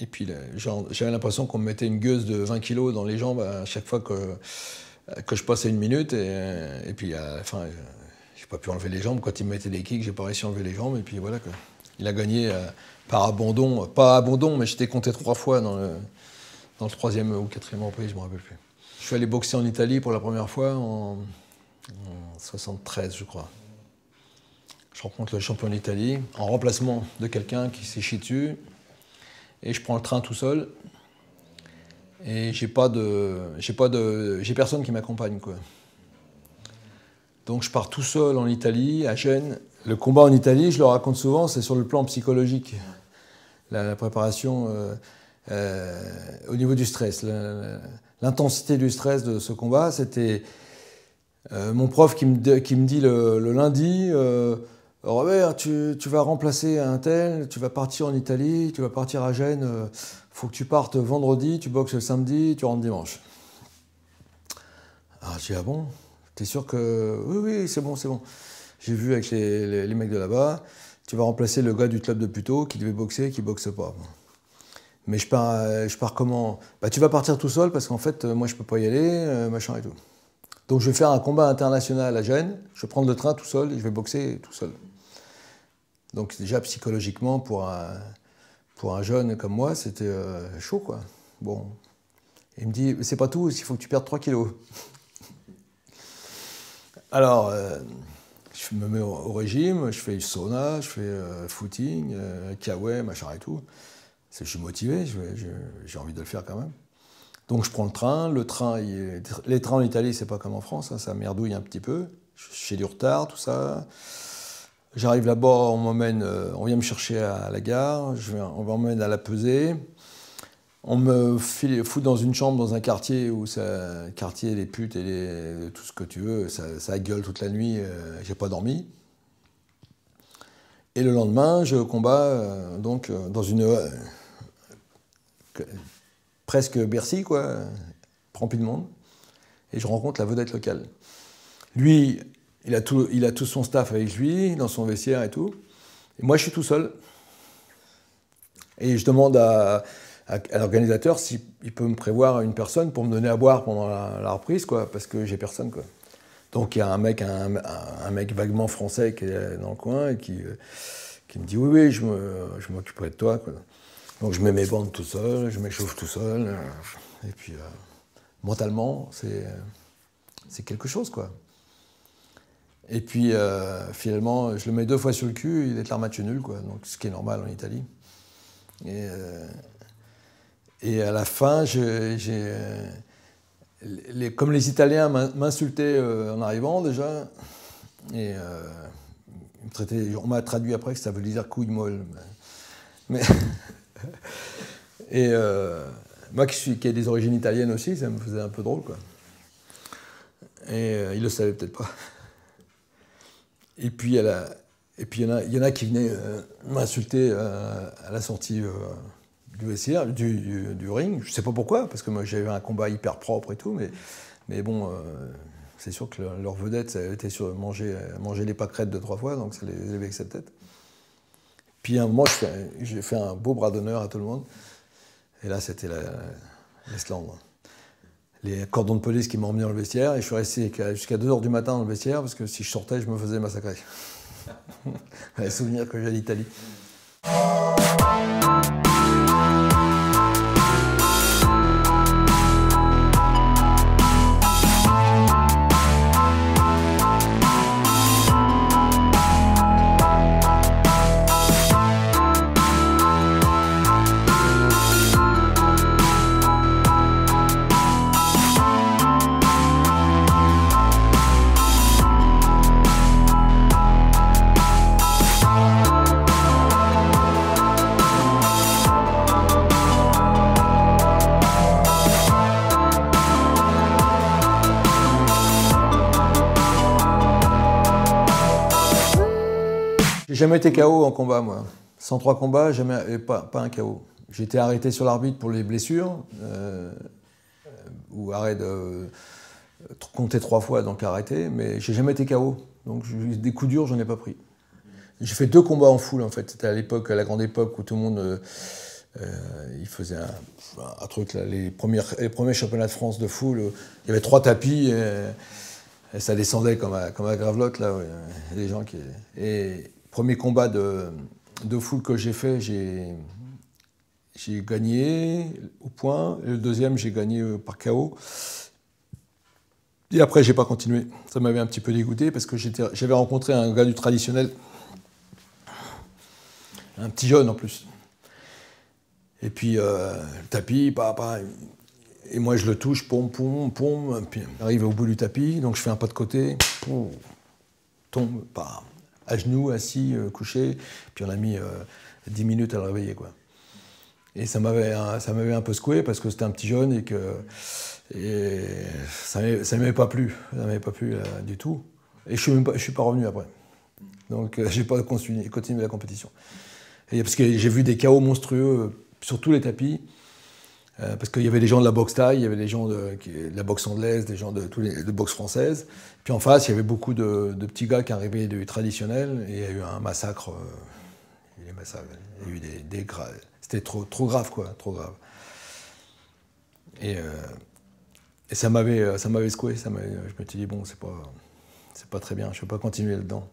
A: Et puis j'avais l'impression qu'on me mettait une gueuse de 20 kilos dans les jambes à chaque fois que je passais 1 minute. Et puis à la fin, j'ai pas pu enlever les jambes. Quand il me mettait des kicks, j'ai pas réussi à enlever les jambes. Et puis voilà, quoi. Il a gagné... par abandon, pas abandon, mais j'étais compté 3 fois dans le 3e ou 4e reprise, je ne me rappelle plus. Je suis allé boxer en Italie pour la première fois en 73, je crois. Je rencontre le champion d'Italie en remplacement de quelqu'un qui s'est chié dessus. Et je prends le train tout seul. Et j'ai personne qui m'accompagne, quoi. Donc je pars tout seul en Italie, à Gênes. Le combat en Italie, je le raconte souvent, c'est sur le plan psychologique. La préparation au niveau du stress. L'intensité du stress de ce combat, c'était mon prof qui me dit le lundi, Robert, tu vas remplacer un tel, tu vas partir en Italie, tu vas partir à Gênes, faut que tu partes vendredi, tu boxes le samedi, tu rentres dimanche. Alors je dis, ah bon? T'es sûr que... Oui, c'est bon, c'est bon. J'ai vu avec les mecs de là-bas, tu vas remplacer le gars du club de Puteaux qui devait boxer, qui boxe pas. Mais je pars comment? Bah, tu vas partir tout seul parce qu'en fait, moi je peux pas y aller, machin et tout. Donc je vais faire un combat international à Gênes, je vais prendre le train tout seul et je vais boxer tout seul. Donc déjà psychologiquement, pour un jeune comme moi, c'était chaud, quoi. Bon. Il me dit, c'est pas tout, il faut que tu perdes 3 kilos. Alors, je me mets au régime, je fais du sauna, je fais footing, kiawe, machin et tout. Je suis motivé, j'ai envie de le faire quand même. Donc je prends le train, les trains en Italie, c'est pas comme en France, hein, ça merdouille un petit peu. J'ai du retard, tout ça. J'arrive là-bas, on vient me chercher à la gare, on m'emmène à la pesée. On me fout dans une chambre dans un quartier où quartier, les putes et tout ce que tu veux, ça gueule toute la nuit, j'ai pas dormi. Et le lendemain, je combats donc dans une presque Bercy, quoi, rempli de monde, et je rencontre la vedette locale. Lui, il a tout son staff avec lui, dans son vestiaire et tout. Et moi, je suis tout seul. Et je demande à l'organisateur s'il peut me prévoir une personne pour me donner à boire pendant la reprise, quoi, parce que j'ai personne, quoi. Donc il y a un mec vaguement français qui est dans le coin et qui me dit oui, je m'occuperai de toi, quoi. Donc je mets mes bandes tout seul, je m'échauffe tout seul. Et puis mentalement, c'est quelque chose, quoi. Et puis finalement, je le mets 2 fois sur le cul, il déclare match nul, quoi. Donc, ce qui est normal en Italie. Et à la fin, comme les Italiens m'insultaient en arrivant déjà, et on m'a traduit après que ça veut dire couille molle. Mais et moi qui ai des origines italiennes aussi, ça me faisait un peu drôle, quoi. Et ils le savaient peut-être pas. Et puis il y en a qui venaient m'insulter à la sortie du vestiaire, du ring. Je sais pas pourquoi, parce que moi j'avais un combat hyper propre et tout, mais bon, c'est sûr que leur vedette, ça était sur manger les pâquerettes 2-3 fois, donc ça les vexait peut-être. Puis à un moment, j'ai fait un beau bras d'honneur à tout le monde. Et là, c'était l'Islande. Les cordons de police qui m'ont emmené dans le vestiaire, et je suis resté jusqu'à 2 h du matin dans le vestiaire, parce que si je sortais, je me faisais massacrer. Les souvenirs que j'ai d'Italie. J'ai jamais été KO en combat, moi. 103 combats, jamais, pas un KO. J'ai été arrêté sur l'arbitre pour les blessures, ou arrêt de compter 3 fois, donc arrêté, mais j'ai jamais été KO. Donc des coups durs, j'en ai pas pris. J'ai fait 2 combats en foule, en fait. C'était à l'époque, à la grande époque, où tout le monde il faisait un truc, là, les premiers championnats de France de foule. Il y avait 3 tapis, et ça descendait comme à Gravelotte, là. Les gens qui... Et premier combat de foule que j'ai fait, j'ai gagné au point. Et le deuxième, j'ai gagné par KO. Et après, j'ai pas continué. Ça m'avait un petit peu dégoûté parce que j'avais rencontré un gars du traditionnel, un petit jeune en plus. Et puis, le tapis, et moi je le touche, pom, puis j'arrive au bout du tapis, donc je fais un pas de côté, tombe, à genoux, assis, couché, puis on a mis 10 minutes à le réveiller, quoi. Et ça m'avait un peu secoué parce que c'était un petit jeune et que ça ne m'avait pas plu, du tout. Et je ne suis pas revenu après. Donc je n'ai pas continué la compétition. Et parce que j'ai vu des KO monstrueux sur tous les tapis, parce qu'il y avait des gens de la boxe thaï, il y avait des gens de la boxe anglaise, des gens de boxe française. Puis en face, il y avait beaucoup de petits gars qui arrivaient du traditionnel, et il y a eu un massacre. Il y a eu des graves. C'était trop grave, quoi, trop grave. Et ça m'avait secoué. Je me suis dit, bon, c'est pas très bien, je ne peux pas continuer là-dedans.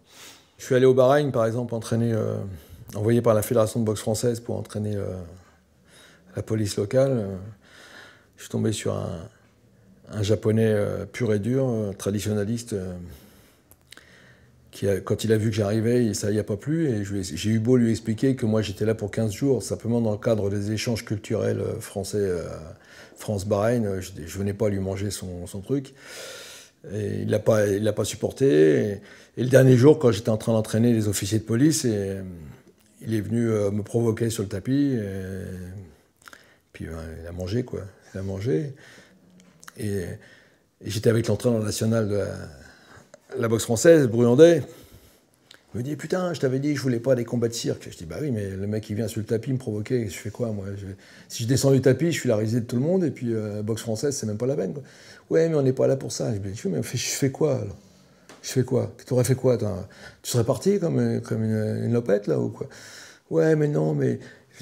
A: Je suis allé au Bahreïn, par exemple, envoyé par la Fédération de boxe française pour entraîner la police locale. Je suis tombé sur un Japonais pur et dur, traditionnaliste, qui, quand il a vu que j'arrivais, ça n'y a pas plu. Et j'ai eu beau lui expliquer que moi j'étais là pour 15 jours, simplement dans le cadre des échanges culturels français, France-Bahreïn. Je ne venais pas lui manger son truc. Et il l'a pas supporté. Et le dernier jour, quand j'étais en train d'entraîner les officiers de police, il est venu me provoquer sur le tapis. Puis il a mangé, quoi. Il a mangé. Et j'étais avec l'entraîneur national de la boxe française, Bruyandet. Il me dit, putain, je t'avais dit que je voulais pas des combats de cirque. Je dis, bah oui, mais le mec qui vient sur le tapis me provoquer, je fais quoi, moi? Si je descends du tapis, je suis la risée de tout le monde, et puis la boxe française, c'est même pas la peine, quoi. Ouais, mais on n'est pas là pour ça. Je dis, mais je fais quoi, alors? Je fais quoi? Tu aurais fait quoi? Tu serais parti comme une lopette, là, ou quoi? Ouais, mais non, mais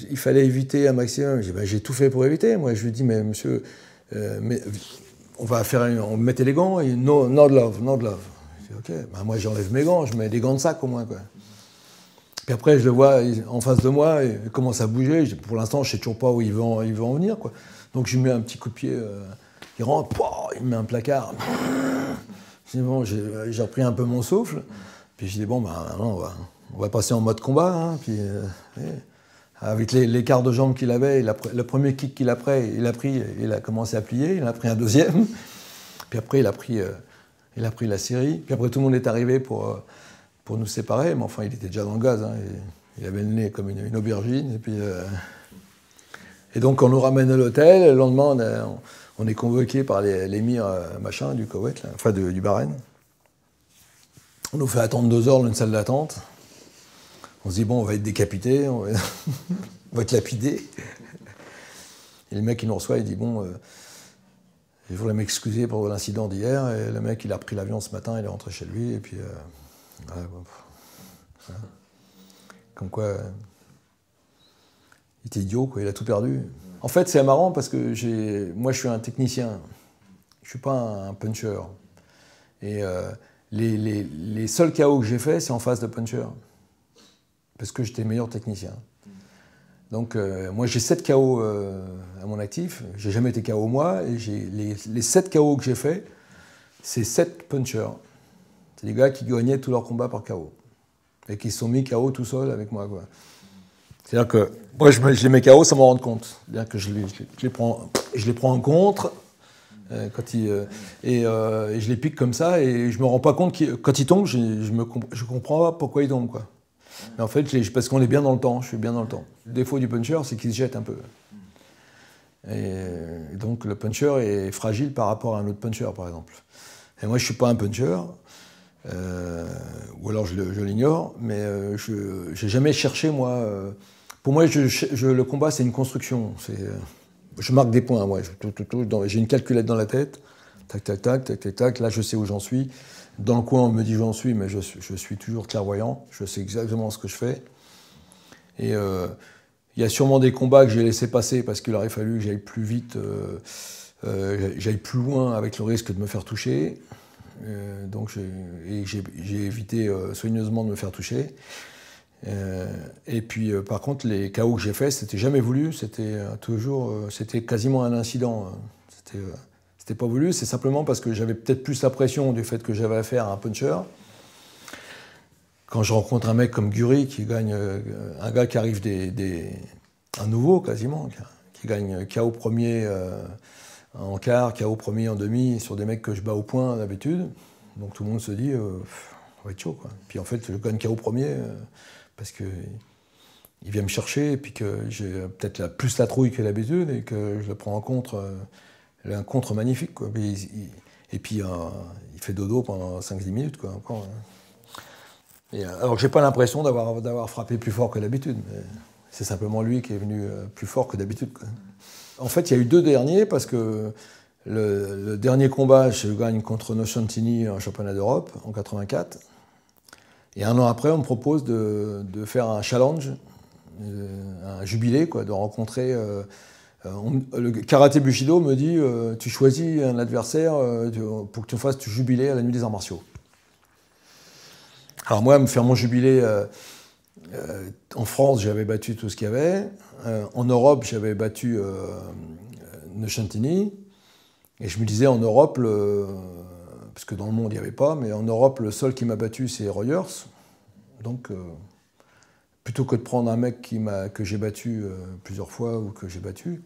A: il fallait éviter un maximum. Je dis, bah, j'ai tout fait pour éviter. Moi, je lui dis, mais monsieur, on mettait les gants, et not love. Je dis, ok, bah, moi j'enlève mes gants, je mets des gants de sac au moins, quoi. Puis après, je le vois en face de moi, il commence à bouger. Pour l'instant, je ne sais toujours pas où il veut en venir, quoi. Donc je lui mets un petit coup de pied, il rentre, il me met un placard. Je dis, bon, j'ai repris un peu mon souffle. Puis je dis, bon, non, on va passer en mode combat. Hein. Puis, avec l'écart de jambes qu'il avait, le premier kick qu'il a pris, il a commencé à plier. Il a pris un deuxième. Puis après, il a pris la série. Puis après, tout le monde est arrivé pour nous séparer. Mais enfin, il était déjà dans le gaz. Hein. Il avait le nez comme une aubergine. Et donc, on nous ramène à l'hôtel. Le lendemain, on est convoqué par l'émir du Koweït, là, enfin du Bahreïn. On nous fait attendre 2 heures dans une salle d'attente. On se dit, bon, on va être décapité, on va être lapidé. Et le mec, il nous reçoit, il dit, bon, je voudrais m'excuser pour l'incident d'hier. Et le mec, il a pris l'avion ce matin, il est rentré chez lui. Et puis, voilà. Comme quoi, il était idiot, quoi, il a tout perdu. En fait, c'est marrant parce que moi, je suis un technicien. Je ne suis pas un puncher. Et les seuls KO que j'ai faits, c'est en face de puncher. Parce que j'étais meilleur technicien. Donc, moi, j'ai 7 KO à mon actif. J'ai jamais été KO moi. Et les 7 KO que j'ai faits, c'est 7 punchers. C'est des gars qui gagnaient tous leurs combats par KO. Et qui se sont mis KO tout seuls avec moi, quoi. C'est-à-dire que moi, je les mets KO sans m'en rendre compte. C'est-à-dire que je les prends en contre et je les pique comme ça et je me rends pas compte quand ils tombent, je comprends pas pourquoi ils tombent, quoi. Mais en fait, parce qu'on est bien dans le temps, je suis bien dans le temps. Le défaut du puncher, c'est qu'il se jette un peu. Et donc le puncher est fragile par rapport à un autre puncher, par exemple. Et moi, je suis pas un puncher. Ou alors je l'ignore, mais je n'ai jamais cherché, moi. Pour moi, le combat, c'est une construction. Je marque des points, moi. J'ai une calculette dans la tête. Tac, tac, tac, tac, tac, tac. Là, je sais où j'en suis. Dans le coin, on me dit où j'en suis, mais je suis toujours clairvoyant. Je sais exactement ce que je fais. Et il y a sûrement des combats que j'ai laissés passer parce qu'il aurait fallu que j'aille plus vite, j'aille plus loin avec le risque de me faire toucher. Donc j'ai évité soigneusement de me faire toucher. Et puis par contre, les KO que j'ai faits, c'était jamais voulu, c'était quasiment un incident. C'était pas voulu, c'est simplement parce que j'avais peut-être plus la pression du fait que j'avais affaire à un puncher. Quand je rencontre un mec comme Guri qui gagne, un gars qui arrive un nouveau quasiment, qui gagne KO premier en quart, KO premier en demi, sur des mecs que je bats au point d'habitude. Donc tout le monde se dit, on va être chaud, quoi. Puis en fait, je gagne KO premier parce qu'il vient me chercher et puis que j'ai peut-être plus la trouille que d'habitude et que je le prends en contre, un contre magnifique, quoi. Et puis il fait dodo pendant 5-10 minutes, quoi, encore. Alors que j'ai pas l'impression d'avoir frappé plus fort que d'habitude. C'est simplement lui qui est venu plus fort que d'habitude, quoi. En fait, il y a eu 2 derniers parce que le dernier combat, je gagne contre Nocentini en championnat d'Europe en 84. Et 1 an après, on me propose de faire un challenge, un jubilé, quoi, de rencontrer. Le karaté Bushido me dit tu choisis un adversaire pour que tu fasses du jubilé à la nuit des arts martiaux. Alors moi, me faire mon jubilé, en France, j'avais battu tout ce qu'il y avait. En Europe, j'avais battu Nocentini. Et je me disais, en Europe, parce que dans le monde, il n'y avait pas, mais en Europe, le seul qui m'a battu, c'est Rogers. Donc, plutôt que de prendre un mec que j'ai battu plusieurs fois ou que j'ai battu,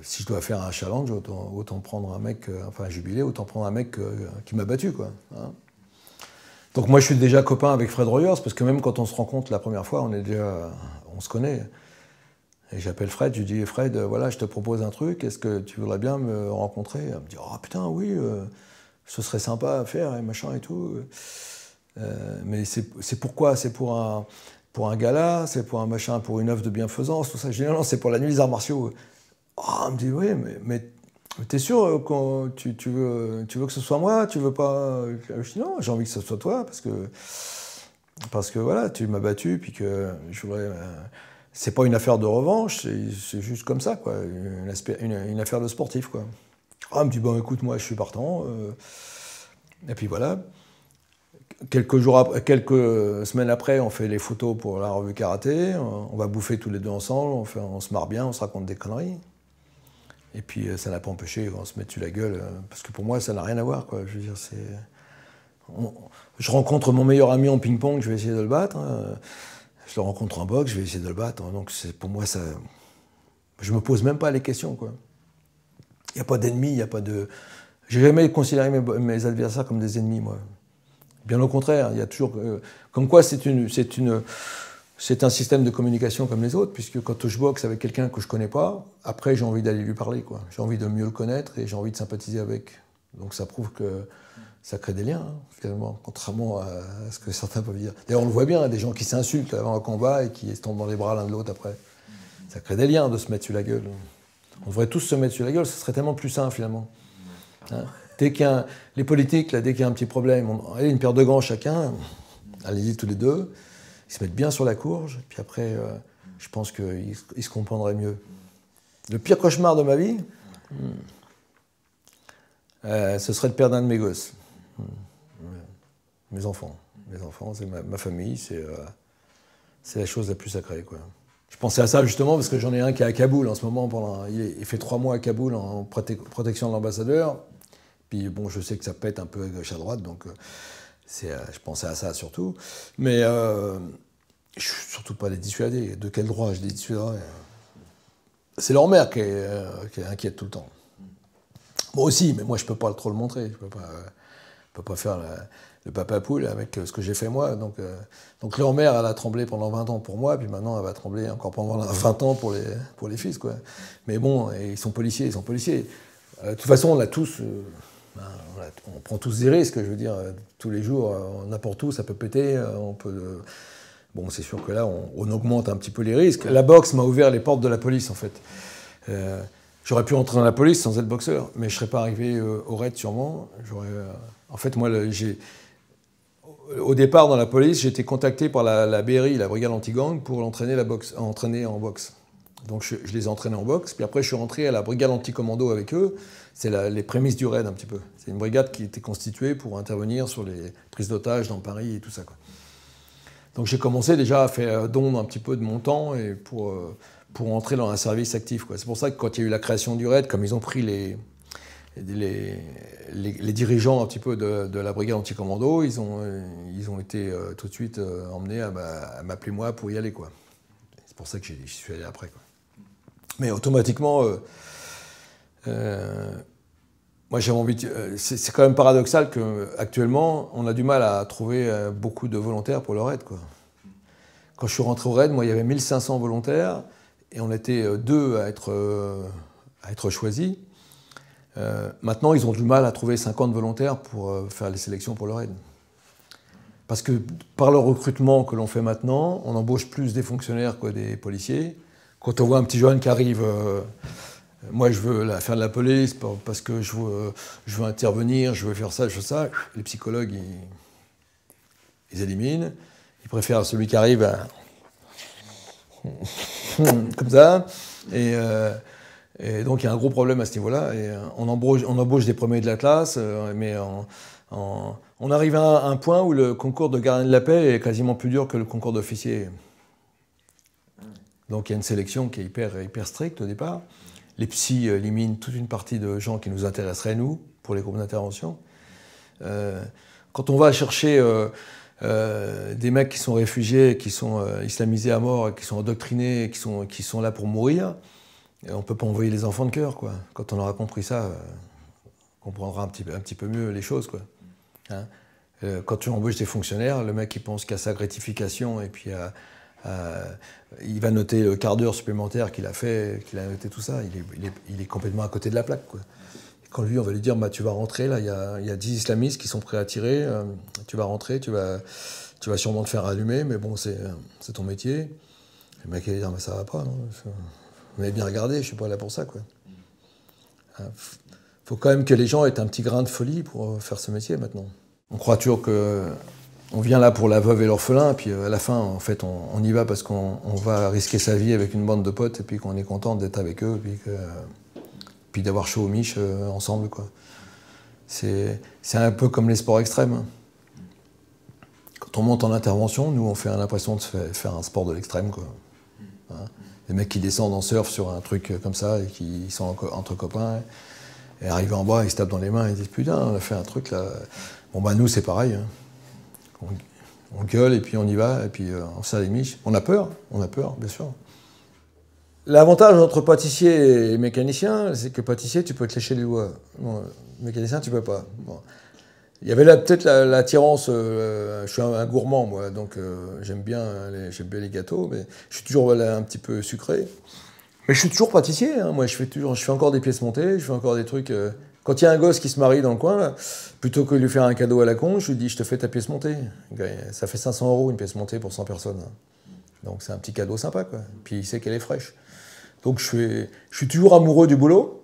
A: si je dois faire un challenge, autant prendre un mec, enfin un jubilé, autant prendre un mec qui m'a battu, quoi. Hein. Donc moi, je suis déjà copain avec Fred Rogers, parce que même quand on se rencontre la première fois, on se connaît. Et j'appelle Fred, je lui dis, Fred, voilà, je te propose un truc, est-ce que tu voudrais bien me rencontrer? Il me dit, oh putain, oui, ce serait sympa à faire, et machin et tout. Mais c'est pourquoi? C'est pour un gala, c'est pour un machin, pour une œuvre de bienfaisance, tout ça. Je dis, non, c'est pour la nuit des arts martiaux. Oh, il me dit, oui, mais t'es sûr que tu veux que ce soit moi? Tu veux pas? Je dis, non, j'ai envie que ce soit toi, parce que voilà, tu m'as battu, puis que je voudrais... c'est pas une affaire de revanche, c'est juste comme ça, quoi, une affaire de sportif, quoi. Ah, il me dit, bon, écoute, moi, je suis partant. Et puis voilà. quelques semaines après, on fait les photos pour la revue Karaté, on va bouffer tous les deux ensemble, on se marre bien, on se raconte des conneries. Et puis ça n'a pas empêché qu'on se mette dessus la gueule, parce que pour moi ça n'a rien à voir, quoi. Je veux dire, je rencontre mon meilleur ami en ping-pong, je vais essayer de le battre. Je le rencontre en boxe, je vais essayer de le battre. Donc pour moi, ça, je me pose même pas les questions, quoi. Il n'y a pas d'ennemis, il n'y a pas de... J'ai jamais considéré mes adversaires comme des ennemis, moi. Bien au contraire, il y a toujours... comme quoi c'est un système de communication comme les autres, puisque quand je boxe avec quelqu'un que je ne connais pas, après j'ai envie d'aller lui parler, quoi. J'ai envie de mieux le connaître et j'ai envie de sympathiser avec. Donc ça prouve que ça crée des liens, hein, finalement, contrairement à ce que certains peuvent dire. D'ailleurs, on le voit bien, des gens qui s'insultent avant un combat et qui se tombent dans les bras l'un de l'autre après. Ça crée des liens de se mettre sur la gueule. On devrait tous se mettre sur la gueule, ce serait tellement plus sain, finalement. Hein, les politiques, là, dès qu'il y a un petit problème, allez, une paire de gants chacun, allez-y tous les deux, ils se mettent bien sur la courge, puis après, je pense qu'ils se comprendraient mieux. Le pire cauchemar de ma vie, ce serait de perdre un de mes gosses. Mes enfants, c'est ma famille, c'est la chose la plus sacrée, quoi. Je pensais à ça justement parce que j'en ai un qui est à Kaboul en ce moment. Il fait 3 mois à Kaboul en protection de l'ambassadeur. Puis bon, je sais que ça pète un peu à gauche à droite, donc je pensais à ça surtout. Mais je ne suis surtout pas les dissuader. De quel droit je les dissuaderais? C'est leur mère qui est inquiète tout le temps. Moi aussi, mais moi je ne peux pas trop le montrer. Je ne peux pas faire le papa poule avec ce que j'ai fait moi. Donc leur mère, elle a tremblé pendant 20 ans pour moi, puis maintenant elle va trembler encore pendant 20 ans pour les fils, quoi. Mais bon, ils sont policiers. De toute façon, on a tous... on prend tous des risques, je veux dire, tous les jours, n'importe où, ça peut péter, Bon, c'est sûr que là, on augmente un petit peu les risques. La boxe m'a ouvert les portes de la police, en fait. J'aurais pu entrer dans la police sans être boxeur, mais je ne serais pas arrivé au raid, sûrement. En fait, moi, au départ, dans la police, j'ai été contacté par la BRI, la brigade anti-gang, pour entraîner en boxe. Donc je les ai entraînés en boxe, puis après je suis rentré à la brigade anti-commando avec eux. C'est les prémices du raid un petit peu. C'est une brigade qui était constituée pour intervenir sur les prises d'otages dans Paris et tout ça, quoi. Donc j'ai commencé déjà à faire don un petit peu de mon temps et pour entrer dans un service actif, quoi. C'est pour ça que quand il y a eu la création du raid, comme ils ont pris les dirigeants un petit peu de la brigade anti-commando, ils ont été tout de suite emmenés à m'appeler moi pour y aller, quoi. C'est pour ça que j'y suis allé après, quoi. Mais automatiquement, moi j'avais envie c'est quand même paradoxal qu'actuellement, on a du mal à trouver beaucoup de volontaires pour le raid, quoi. Quand je suis rentré au raid, moi il y avait 1500 volontaires et on était 2 à être choisis. Maintenant, ils ont du mal à trouver 50 volontaires pour faire les sélections pour le raid. Parce que par le recrutement que l'on fait maintenant, on embauche plus des fonctionnaires que des policiers. Quand on voit un petit jeune qui arrive, moi je veux faire de la police parce que je veux intervenir, je veux faire ça, les psychologues, ils éliminent. Ils préfèrent celui qui arrive comme ça. Et donc il y a un gros problème à ce niveau-là. Et on embauche des premiers de la classe, mais on arrive à un point où le concours de gardien de la paix est quasiment plus dur que le concours d'officier. Donc il y a une sélection qui est hyper stricte au départ. Les psys éliminent toute une partie de gens qui nous intéresseraient, nous, pour les groupes d'intervention. Quand on va chercher des mecs qui sont réfugiés, qui sont islamisés à mort, qui sont endoctrinés, qui sont là pour mourir, on ne peut pas envoyer les enfants de cœur, quoi. Quand on aura compris ça, on comprendra un petit peu mieux les choses, quoi. Hein, quand tu embauches des fonctionnaires, le mec il pense qu'à sa gratification et puis il va noter le quart d'heure supplémentaire qu'il a fait, qu'il a noté tout ça, il est complètement à côté de la plaque, quoi. Et quand lui on va lui dire bah, tu vas rentrer, là il y a 10 islamistes qui sont prêts à tirer, tu vas rentrer, tu vas sûrement te faire allumer, mais bon c'est ton métier. Le mec il va dire mais ça va pas, non, vous m'avez bien regardé, je suis pas là pour ça, quoi. Faut quand même que les gens aient un petit grain de folie pour faire ce métier maintenant. On croit toujours qu'on vient là pour la veuve et l'orphelin, puis à la fin, en fait, on y va parce qu'on va risquer sa vie avec une bande de potes, et puis qu'on est content d'être avec eux, puis d'avoir chaud aux miches ensemble, quoi. C'est un peu comme les sports extrêmes. on monte en intervention, nous, on fait l'impression de faire un sport de l'extrême, quoi. Hein, les mecs qui descendent en surf sur un truc comme ça et qui sont entre copains, et arrivent en bas, ils se tapent dans les mains et ils disent « Putain, on a fait un truc là ». Bon, bah nous, c'est pareil. Hein. On gueule et puis on y va, et puis on serre les miches. On a peur, bien sûr. L'avantage entre pâtissier et mécanicien, c'est que pâtissier, tu peux te lécher les doigts. Bon, mécanicien, tu peux pas. Bon. Il y avait peut-être l'attirance, je suis un gourmand, moi, donc j'aime bien les gâteaux, mais je suis toujours un petit peu sucré. Mais je suis toujours pâtissier, hein. Moi, je fais encore des pièces montées, je fais encore des trucs... Quand il y a un gosse qui se marie dans le coin, là, plutôt que de lui faire un cadeau à la con, je lui dis, je te fais ta pièce montée. Ça fait 500 € une pièce montée pour 100 personnes. Donc c'est un petit cadeau sympa, quoi. Puis il sait qu'elle est fraîche. Donc je suis toujours amoureux du boulot.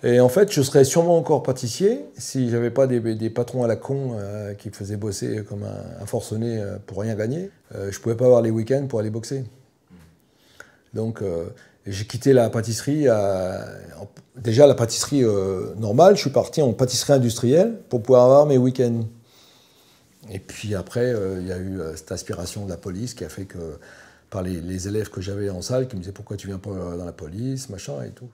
A: Et en fait, je serais sûrement encore pâtissier si j'avais pas des patrons à la con qui me faisaient bosser comme un forcené pour rien gagner. Je pouvais pas avoir les week-ends pour aller boxer. Donc j'ai quitté la pâtisserie, déjà la pâtisserie normale, je suis parti en pâtisserie industrielle pour pouvoir avoir mes week-ends. Et puis après, il y a eu cette aspiration de la police qui a fait que, par les élèves que j'avais en salle, qui me disaient pourquoi tu viens pas dans la police, machin et tout.